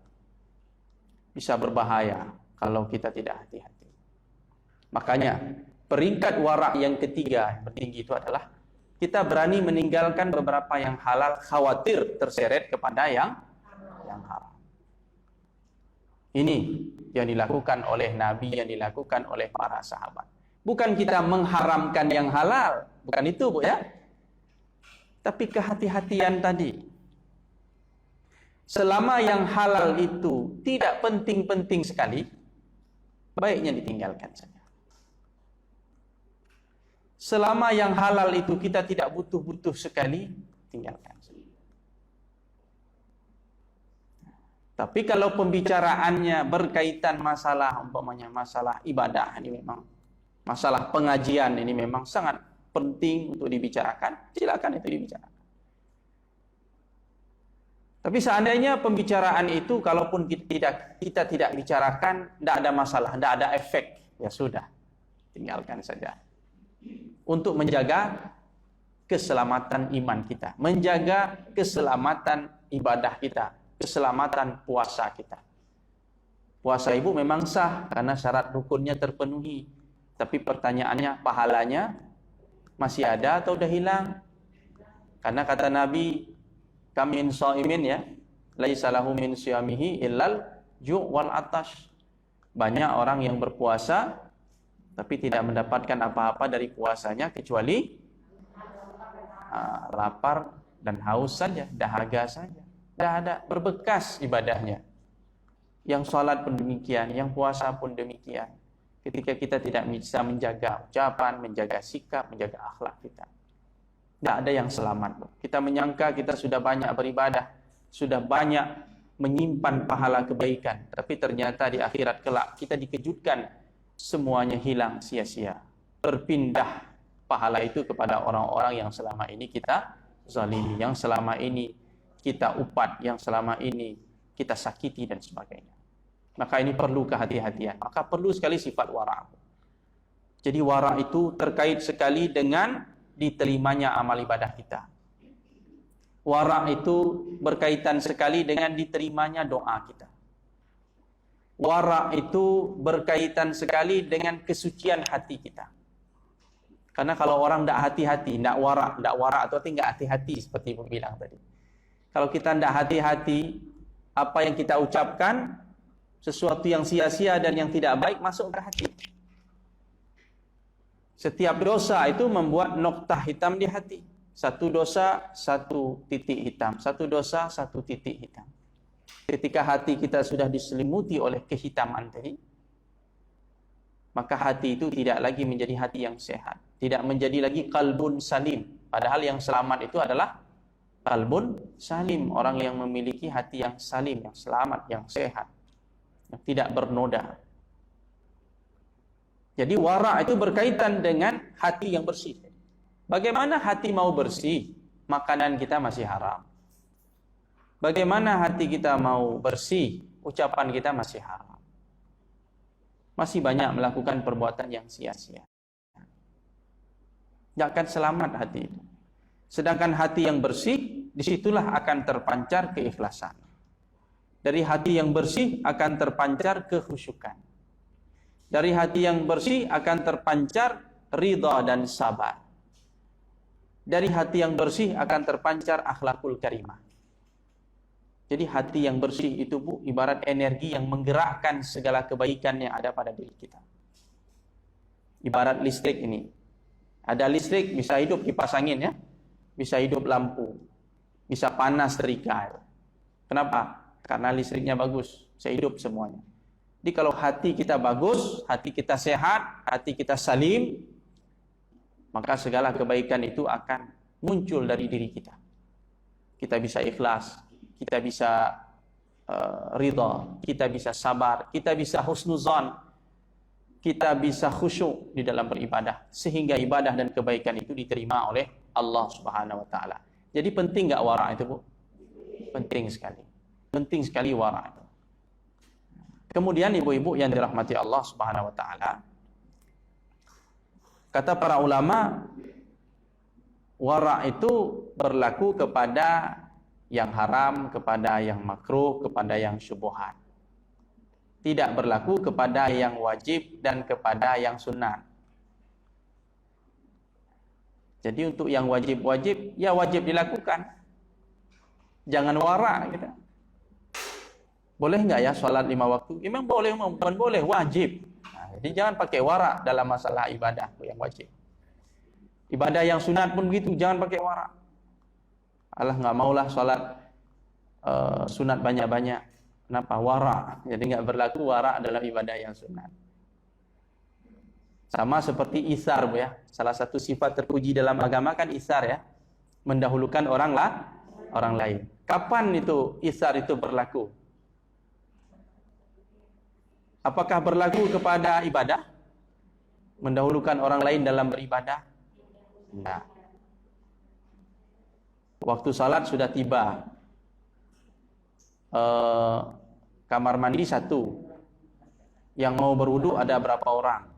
bisa berbahaya kalau kita tidak hati-hati. Makanya peringkat warak yang ketiga yang tertinggi itu adalah kita berani meninggalkan beberapa yang halal, khawatir terseret kepada yang haram. Ini yang dilakukan oleh Nabi, yang dilakukan oleh para sahabat. Bukan kita mengharamkan yang halal, bukan itu, Bu, ya. Tapi kehati-hatian tadi. Selama yang halal itu tidak penting-penting sekali, baiknya ditinggalkan saja. Selama yang halal itu kita tidak butuh-butuh sekali, tinggalkan saja. Tapi kalau pembicaraannya berkaitan masalah, umpamanya masalah ibadah, ini memang masalah pengajian, ini memang sangat penting untuk dibicarakan, silakan itu dibicarakan. Tapi seandainya pembicaraan itu, kalaupun kita tidak bicarakan, tidak ada masalah, tidak ada efek, ya sudah, tinggalkan saja. Untuk menjaga keselamatan iman kita, menjaga keselamatan ibadah kita, keselamatan puasa kita. Puasa Ibu memang sah karena syarat rukunnya terpenuhi. Tapi pertanyaannya, pahalanya masih ada atau sudah hilang? Karena kata Nabi, kam min shaimin, ya, laisa lahu min siyamihi illal ju' wal atash. Banyak orang yang berpuasa tapi tidak mendapatkan apa-apa dari puasanya kecuali lapar dan haus saja, dahaga saja. Tidak ada berbekas ibadahnya. Yang salat pun demikian, yang puasa pun demikian. Ketika kita tidak bisa menjaga ucapan, menjaga sikap, menjaga akhlak kita, tidak ada yang selamat. Kita menyangka kita sudah banyak beribadah, sudah banyak menyimpan pahala kebaikan, tapi ternyata di akhirat kelak kita dikejutkan semuanya hilang sia-sia. Berpindah pahala itu kepada orang-orang yang selama ini kita zalimi, yang selama ini kita upat, yang selama ini kita sakiti dan sebagainya. Maka ini perlu kehati-hatian. Maka perlu sekali sifat wara'. Jadi wara' itu terkait sekali dengan diterimanya amal ibadah kita. Wara' itu berkaitan sekali dengan diterimanya doa kita. Wara' itu berkaitan sekali dengan kesucian hati kita. Karena kalau orang tidak hati-hati, tidak wara' atau tidak hati-hati seperti Ibu bilang tadi. Kalau kita tidak hati-hati, apa yang kita ucapkan, sesuatu yang sia-sia dan yang tidak baik masuk ke hati. Setiap dosa itu membuat noktah hitam di hati. Satu dosa, satu titik hitam. Satu dosa, satu titik hitam. Ketika hati kita sudah diselimuti oleh kehitaman tadi, maka hati itu tidak lagi menjadi hati yang sehat. Tidak menjadi lagi qalbun salim. Padahal yang selamat itu adalah qalbun salim. Orang yang memiliki hati yang salim, yang selamat, yang sehat, yang tidak bernoda. Jadi wara' itu berkaitan dengan hati yang bersih. Bagaimana hati mau bersih? Makanan kita masih haram. Bagaimana hati kita mau bersih? Ucapan kita masih haram. Masih banyak melakukan perbuatan yang sia-sia. Tidak akan selamat hati itu. Sedangkan hati yang bersih, disitulah akan terpancar keikhlasan. Dari hati yang bersih akan terpancar kekhusyukan. Dari hati yang bersih akan terpancar ridha dan sabar. Dari hati yang bersih akan terpancar akhlakul karimah. Jadi hati yang bersih itu, Bu, ibarat energi yang menggerakkan segala kebaikan yang ada pada diri kita. Ibarat listrik ini. Ada listrik, bisa hidup kipas angin, ya. Bisa hidup lampu. Bisa panas setrika. Kenapa? Karena listriknya bagus. Bisa hidup semuanya. Jadi kalau hati kita bagus, hati kita sehat, hati kita salim, maka segala kebaikan itu akan muncul dari diri kita. Kita bisa ikhlas, kita bisa ridha, kita bisa sabar, kita bisa husnuzan, kita bisa khusyuk di dalam beribadah, sehingga ibadah dan kebaikan itu diterima oleh Allah Subhanahu wa taala. Jadi penting enggak wara' itu, Bu? Penting sekali. Penting sekali wara' itu. Kemudian ibu-ibu yang dirahmati Allah Subhanahu wa taala, kata para ulama, wara' itu berlaku kepada yang haram, kepada yang makruh, kepada yang syubhat. Tidak berlaku kepada yang wajib dan kepada yang sunnah. Jadi untuk yang wajib-wajib, ya wajib dilakukan. Jangan wara' gitu. Boleh nggak ya sholat 5 waktu? Memang boleh, bukan boleh, wajib. Nah, jadi jangan pakai wara dalam masalah ibadah yang wajib. Ibadah yang sunat pun begitu, jangan pakai wara. Allah nggak maulah sholat sunat banyak-banyak. Kenapa? Wara. Jadi nggak berlaku wara dalam ibadah yang sunat. Sama seperti isar, Bu ya. Salah satu sifat terpuji dalam agama kan isar ya. Mendahulukan orang lain. Kapan itu isar itu berlaku? Apakah berlaku kepada ibadah? Mendahulukan orang lain dalam beribadah? Tidak. Waktu salat sudah tiba. Kamar mandi satu. Yang mau berwudu ada berapa orang?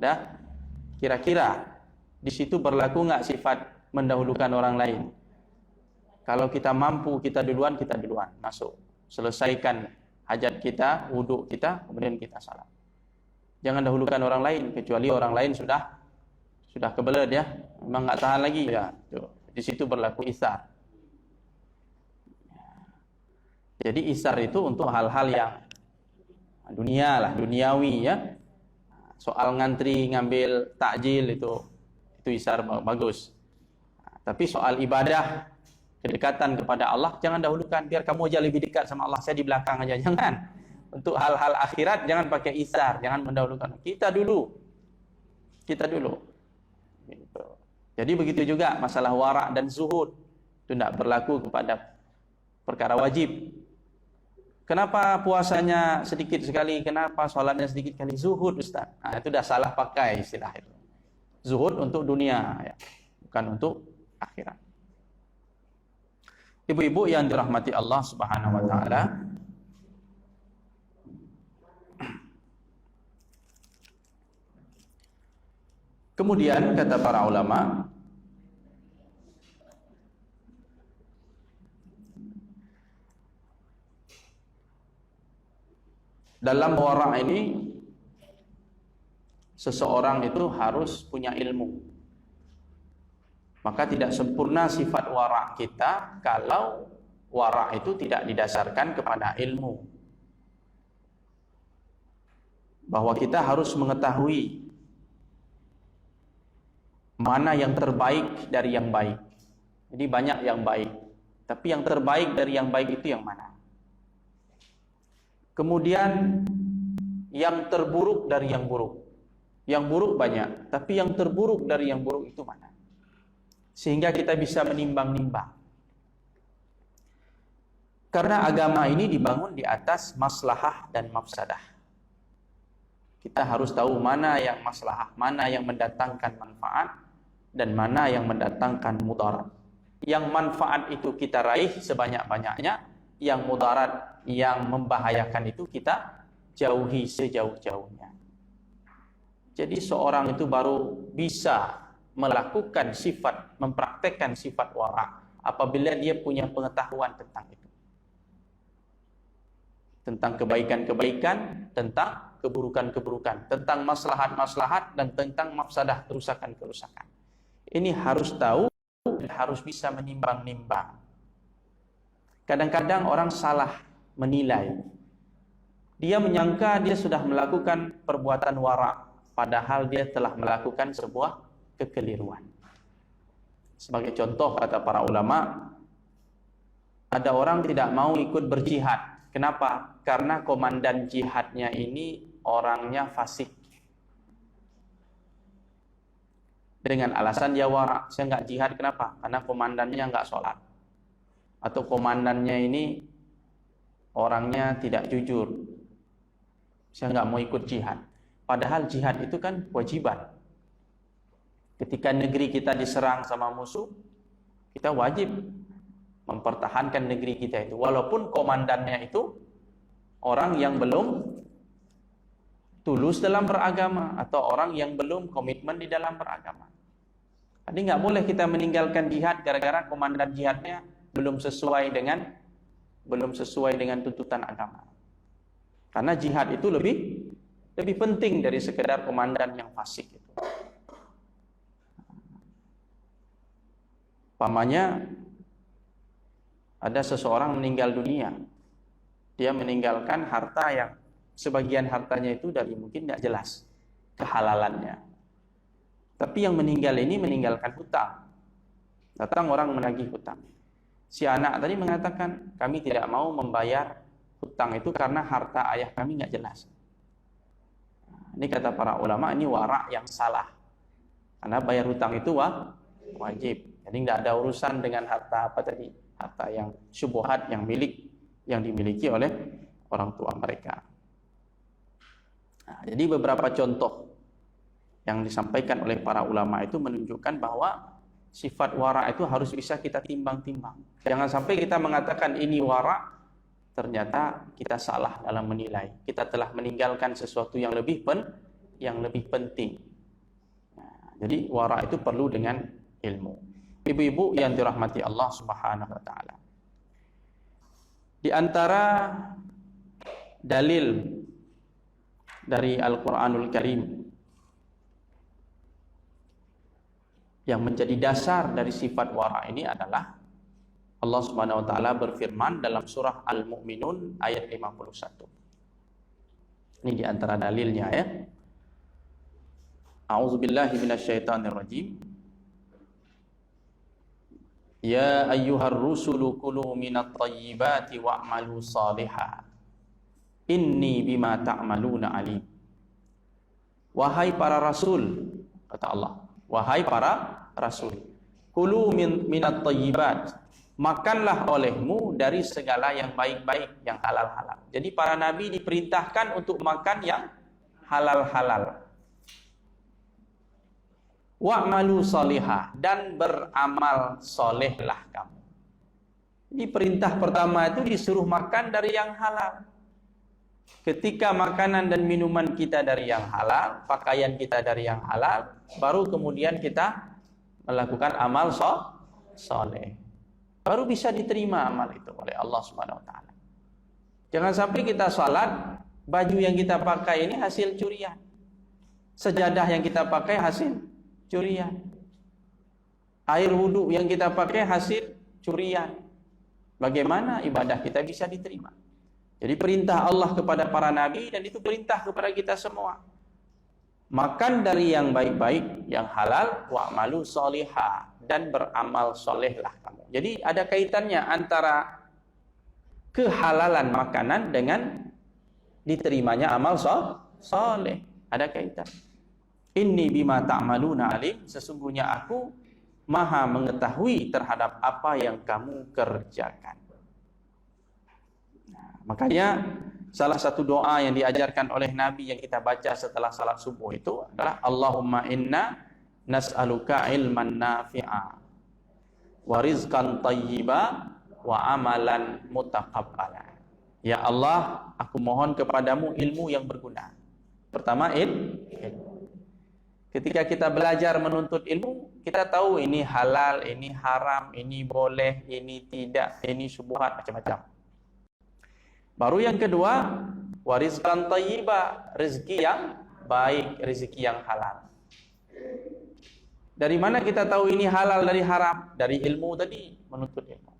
Dah? Kira-kira di situ berlaku nggak sifat mendahulukan orang lain? Kalau kita mampu, kita duluan masuk. Selesaikan hajat kita, wudhu kita, kemudian kita salat. Jangan dahulukan orang lain, kecuali orang lain sudah kebelet ya, memang nggak tahan lagi ya. Tuh. Di situ berlaku isar. Jadi isar itu untuk hal-hal yang duniawi ya. Soal ngantri ngambil takjil itu isar bagus. Tapi soal ibadah, kedekatan kepada Allah jangan dahulukan, biar kamu aja lebih dekat sama Allah, saya di belakang aja, jangan. Untuk hal-hal akhirat jangan pakai isar, jangan mendahulukan. Kita dulu. Gitu. Jadi begitu juga masalah wara' dan zuhud, itu tidak berlaku kepada perkara wajib. Kenapa puasanya sedikit sekali, kenapa sholatnya sedikit sekali? Zuhud, Ustaz. Nah, itu dah salah pakai istilah itu. Zuhud untuk dunia ya, bukan untuk akhirat. Ibu-ibu yang dirahmati Allah Subhanahu wa taala, kemudian kata para ulama, dalam wara' ini seseorang itu harus punya ilmu. Maka tidak sempurna sifat wara' kita kalau wara' itu tidak didasarkan kepada ilmu. Bahwa kita harus mengetahui mana yang terbaik dari yang baik. Jadi banyak yang baik, tapi yang terbaik dari yang baik itu yang mana? Kemudian yang terburuk dari yang buruk. Yang buruk banyak, tapi yang terburuk dari yang buruk itu mana? Sehingga kita bisa menimbang-nimbang. Karena agama ini dibangun di atas maslahah dan mafsadah. Kita harus tahu mana yang maslahah, mana yang mendatangkan manfaat, dan mana yang mendatangkan mudarat. Yang manfaat itu kita raih sebanyak-banyaknya, yang mudarat, yang membahayakan itu kita jauhi sejauh-jauhnya. Jadi seorang itu baru bisa melakukan sifat, mempraktekkan sifat wara' apabila dia punya pengetahuan tentang itu. Tentang kebaikan-kebaikan, tentang keburukan-keburukan, tentang maslahat-maslahat, dan tentang mafsadah, kerusakan-kerusakan. Ini harus tahu dan harus bisa menimbang-nimbang. Kadang-kadang orang salah menilai. Dia menyangka dia sudah melakukan perbuatan wara', padahal dia telah melakukan sebuah kekeliruan. Sebagai contoh kata para ulama, ada orang tidak mau ikut berjihad. Kenapa? Karena komandan jihadnya ini orangnya fasik. Dengan alasan dia wara', saya nggak jihad, kenapa? Karena komandannya nggak sholat. Atau komandannya ini orangnya tidak jujur, saya nggak mau ikut jihad. Padahal jihad itu kan kewajiban. Ketika negeri kita diserang sama musuh, kita wajib mempertahankan negeri kita itu, walaupun komandannya itu orang yang belum tulus dalam beragama, atau orang yang belum komitmen di dalam beragama. Jadi nggak boleh kita meninggalkan jihad gara-gara komandan jihadnya belum sesuai dengan tuntutan agama. Karena jihad itu lebih penting dari sekedar komandan yang fasik itu. Umpamanya ada seseorang meninggal dunia, Dia meninggalkan harta yang sebagian hartanya itu dari mungkin tidak jelas kehalalannya. Tapi yang meninggal ini meninggalkan hutang. Datang orang menagih hutang. Si anak tadi mengatakan, kami tidak mau membayar hutang itu karena harta ayah kami nggak jelas. Ini kata para ulama, ini wara' yang salah. Karena bayar hutang itu wajib. Jadi nggak ada urusan dengan harta apa tadi, harta yang syubhat, yang dimiliki oleh orang tua mereka. Nah, jadi beberapa contoh yang disampaikan oleh para ulama itu menunjukkan bahwa sifat wara' itu harus bisa kita timbang-timbang. Jangan sampai kita mengatakan ini wara', ternyata kita salah dalam menilai. Kita telah meninggalkan sesuatu yang lebih penting. Nah, jadi wara' itu perlu dengan ilmu. Ibu-ibu yang dirahmati Allah Subhanahu wa taala. Di antara dalil dari Al-Qur'anul Karim yang menjadi dasar dari sifat wara' ini adalah Allah Subhanahu wa taala berfirman dalam surah Al-Mu'minun ayat 51. Ini di antara dalilnya ya. A'udzubillahi minasyaitonirrajim. Ya ayyuhar rusulu kulu minat thayyibati wa'malu shalihan. Inni bima ta'maluna alim. Wahai para rasul, kata Allah. Wahai para rasul, kulu minat thayyibat, makanlah olehmu dari segala yang baik-baik, yang halal-halal. Jadi para nabi diperintahkan untuk makan yang halal-halal. Wa'malu sholihah, dan beramal solehlah kamu. Jadi perintah pertama itu disuruh makan dari yang halal. Ketika makanan dan minuman kita dari yang halal, pakaian kita dari yang halal, baru kemudian kita melakukan amal soleh. Baru bisa diterima amal itu oleh Allah Subhanahu wa taala. Jangan sampai kita salat, baju yang kita pakai ini hasil curian. Sejadah yang kita pakai hasil curian. Air wudhu yang kita pakai hasil curian. Bagaimana ibadah kita bisa diterima? Jadi perintah Allah kepada para nabi, dan itu perintah kepada kita semua. Makan dari yang baik-baik, yang halal, wa'malu sholihah, dan beramal solehlah kamu. Jadi ada kaitannya antara kehalalan makanan dengan diterimanya amal soleh. Ada kaitan. Inni bima ta'maluna alim, sesungguhnya aku maha mengetahui terhadap apa yang kamu kerjakan. Makanya salah satu doa yang diajarkan oleh Nabi yang kita baca setelah salat subuh itu adalah Allahumma inna nas'aluka ilman nafi'a wa rizqan thayyiba wa amalan mutaqabbala. Ya Allah, aku mohon kepadamu ilmu yang berguna. Pertama ilmu. Ketika kita belajar menuntut ilmu, kita tahu ini halal, ini haram, ini boleh, ini tidak, ini syubhat, macam-macam. Baru yang kedua, warizqan thayyiba, rezeki yang baik, rezeki yang halal. Dari mana kita tahu ini halal dari haram? Dari ilmu tadi, menuntut ilmu.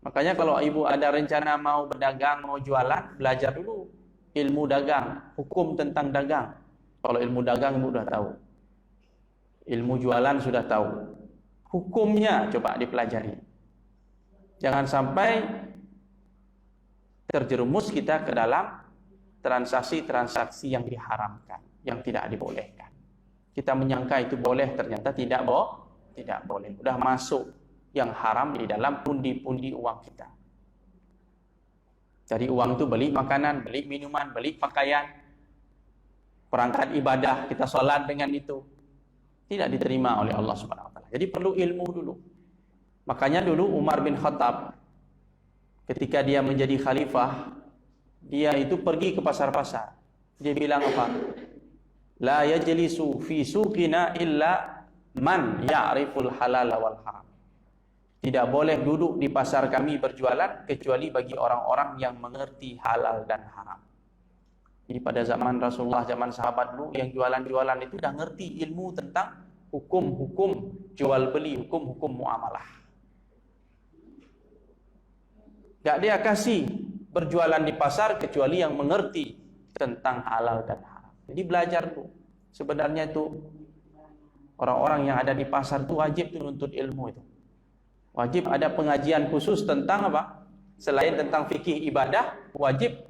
Makanya kalau ibu ada rencana mau berdagang, mau jualan, belajar dulu ilmu dagang, hukum tentang dagang. Kalau ilmu dagang ibu sudah tahu. Ilmu jualan sudah tahu. Hukumnya coba dipelajari. Jangan sampai terjerumus kita ke dalam transaksi-transaksi yang diharamkan, yang tidak dibolehkan. Kita menyangka itu boleh, ternyata tidak boleh. Sudah masuk yang haram di dalam pundi-pundi uang kita. Dari uang itu beli makanan, beli minuman, beli pakaian, perangkat ibadah, kita sholat dengan itu. Tidak diterima oleh Allah Subhanahu wa taala. Jadi perlu ilmu dulu. Makanya dulu Umar bin Khattab ketika dia menjadi khalifah, dia itu pergi ke pasar-pasar. Dia bilang apa? La yajlisu fi suqina illa man ya'riful halal wal haram. Tidak boleh duduk di pasar kami berjualan kecuali bagi orang-orang yang mengerti halal dan haram. Jadi pada zaman Rasulullah, zaman sahabat dulu, yang jualan-jualan itu dah ngerti ilmu tentang hukum-hukum jual beli, hukum-hukum muamalah. Gak dia kasih berjualan di pasar kecuali yang mengerti tentang halal dan haram. Jadi belajar tuh. Sebenarnya tuh orang-orang yang ada di pasar tuh wajib tuh nuntut ilmu itu. Wajib ada pengajian khusus tentang apa? Selain tentang fikih ibadah, wajib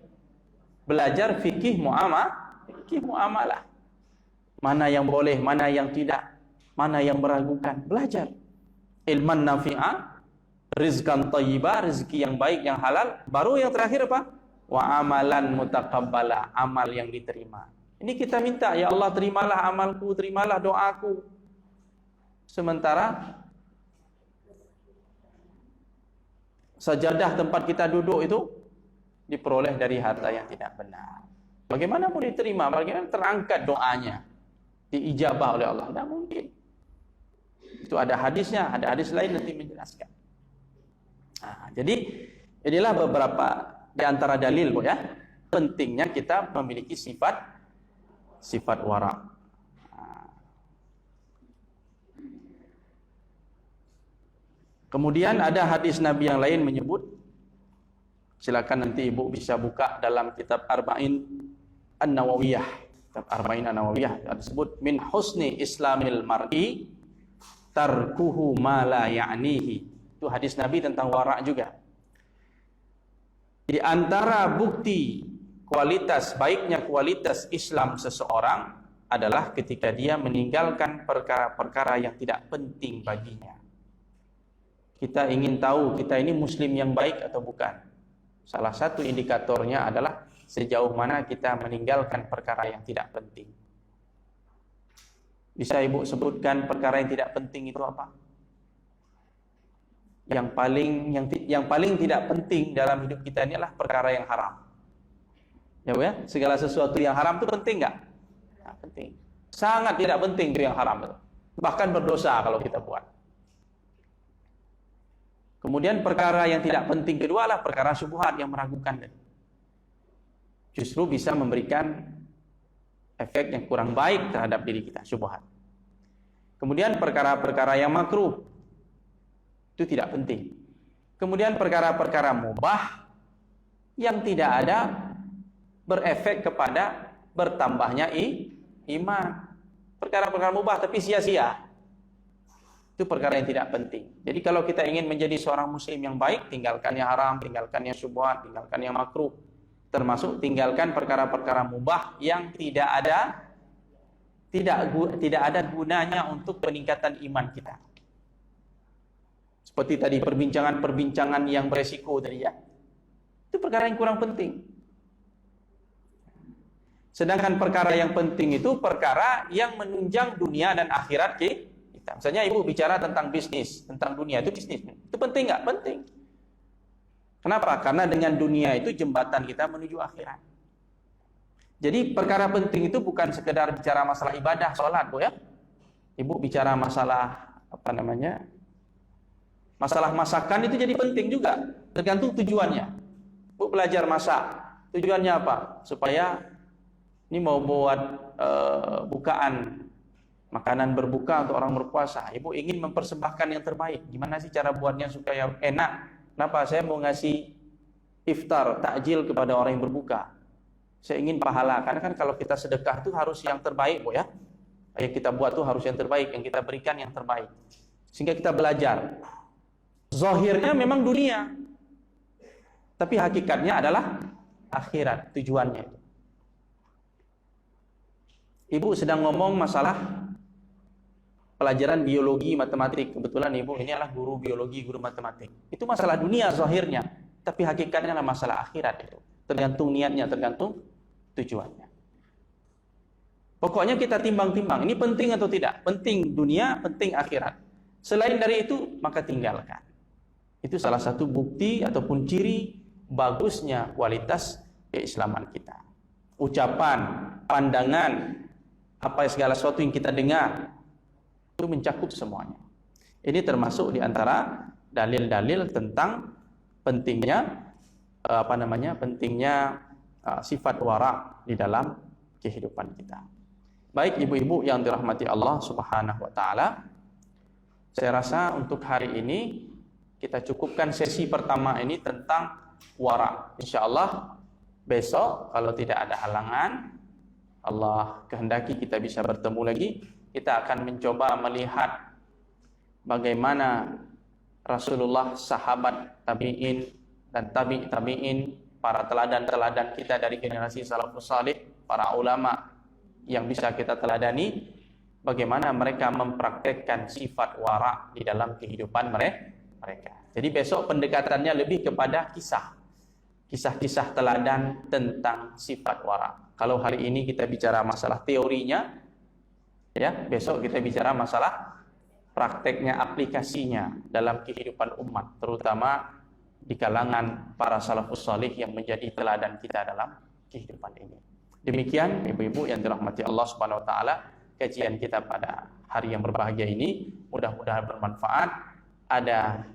belajar fikih muamalah. Mana yang boleh, mana yang tidak, mana yang meragukan. Belajar. Ilman nafi'a, rizqan thayyibah, rezeki yang baik, yang halal. Baru yang terakhir apa? Wa amalan mutaqabbala, amal yang diterima. Ini kita minta, ya Allah terimalah amalku, terimalah doaku. Sementara sajadah tempat kita duduk itu diperoleh dari harta yang tidak benar. Bagaimana mau diterima? Bagaimana terangkat doanya? Diijabah oleh Allah? Tidak mungkin. Itu ada hadisnya, ada hadis lain nanti menjelaskan. Nah, jadi inilah beberapa di antara dalil, ya, pentingnya kita memiliki sifat wara. Kemudian ada hadis Nabi yang lain menyebut, silakan nanti ibu bisa buka dalam kitab Arba'in An-Nawawiyah. Kitab Arba'in An-Nawawiyah disebut min husni islamil mar'i tarkuhu ma la ya'nihi. Itu hadis Nabi tentang wara juga. Di antara bukti baiknya kualitas Islam seseorang adalah ketika dia meninggalkan perkara-perkara yang tidak penting baginya. Kita ingin tahu kita ini muslim yang baik atau bukan. Salah satu indikatornya adalah sejauh mana kita meninggalkan perkara yang tidak penting. Bisa ibu sebutkan perkara yang tidak penting itu apa? Yang paling tidak penting dalam hidup kita ini adalah perkara yang haram. Ya, Bu, ya? Segala sesuatu yang haram itu penting enggak? Nah, penting. Sangat tidak penting itu yang haram itu. Bahkan berdosa kalau kita buat. Kemudian perkara yang tidak penting kedua adalah perkara syubhat yang meragukan. Justru bisa memberikan efek yang kurang baik terhadap diri kita, syubhat. Kemudian perkara-perkara yang makruh itu tidak penting. Kemudian perkara-perkara mubah yang tidak ada berefek kepada bertambahnya iman. Perkara-perkara mubah tapi sia-sia. Itu perkara yang tidak penting. Jadi kalau kita ingin menjadi seorang muslim yang baik, tinggalkan yang haram, tinggalkan yang syubhat, tinggalkan yang makruh. Termasuk tinggalkan perkara-perkara mubah yang tidak ada gunanya untuk peningkatan iman kita. Seperti tadi perbincangan yang beresiko tadi, ya. Itu perkara yang kurang penting. Sedangkan perkara yang penting itu perkara yang menunjang dunia dan akhirat kita. Misalnya ibu bicara tentang bisnis, tentang dunia, itu bisnis. Itu penting nggak? Penting. Kenapa? Karena dengan dunia itu jembatan kita menuju akhirat. Jadi perkara penting itu bukan sekedar bicara masalah ibadah, sholat, Bu, ya. Ibu bicara masalah masalah masakan itu jadi penting juga. Tergantung tujuannya. Bu belajar masak, tujuannya apa? Supaya ini mau buat bukaan, makanan berbuka untuk orang berpuasa. Ibu ingin mempersembahkan yang terbaik. Gimana sih cara buatnya supaya enak? Kenapa? Saya mau ngasih iftar, takjil kepada orang yang berbuka. Saya ingin pahala. Karena kan kalau kita sedekah itu harus yang terbaik, Bu, ya. Yang kita buat itu harus yang terbaik, yang kita berikan yang terbaik. Sehingga kita belajar. Zahirnya memang dunia, tapi hakikatnya adalah akhirat, tujuannya itu. Ibu sedang ngomong masalah pelajaran biologi matematik. Kebetulan ibu ini adalah guru biologi, guru matematik. Itu masalah dunia zahirnya, tapi hakikatnya adalah masalah akhirat itu. Tergantung niatnya, tergantung tujuannya. Pokoknya kita timbang-timbang, ini penting atau tidak? Penting dunia, penting akhirat. Selain dari itu, maka tinggalkan. Itu salah satu bukti ataupun ciri bagusnya kualitas keislaman kita. Ucapan, pandangan, apa segala sesuatu yang kita dengar, itu mencakup semuanya. Ini termasuk di antara dalil-dalil tentang pentingnya sifat wara di dalam kehidupan kita. Baik ibu-ibu yang dirahmati Allah Subhanahu wa taala, saya rasa untuk hari ini kita cukupkan sesi pertama ini tentang wara. Insyaallah besok kalau tidak ada halangan, Allah kehendaki kita bisa bertemu lagi, kita akan mencoba melihat bagaimana Rasulullah, sahabat, tabi'in dan tabi'in, para teladan-teladan kita dari generasi salafus salih, para ulama yang bisa kita teladani, bagaimana mereka mempraktekkan sifat wara di dalam kehidupan mereka. Jadi besok pendekatannya lebih kepada kisah-kisah teladan tentang sifat wara. Kalau hari ini kita bicara masalah teorinya, ya, besok kita bicara masalah prakteknya, aplikasinya dalam kehidupan umat, terutama di kalangan para salafus salih yang menjadi teladan kita dalam kehidupan ini. Demikian ibu-ibu yang dirahmati Allah Subhanahu wa taala, kajian kita pada hari yang berbahagia ini mudah-mudahan bermanfaat. Ada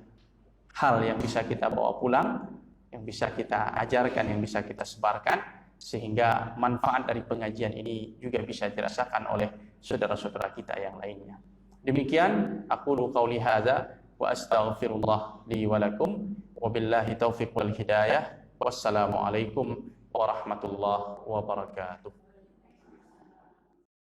hal yang bisa kita bawa pulang, yang bisa kita ajarkan, yang bisa kita sebarkan, sehingga manfaat dari pengajian ini juga bisa dirasakan oleh saudara-saudara kita yang lainnya. Demikian aqulu qauli hadza wa astaghfirullah li wa lakum wa billahi taufiq wal hidayah. Wassalamualaikum warahmatullahi wabarakatuh.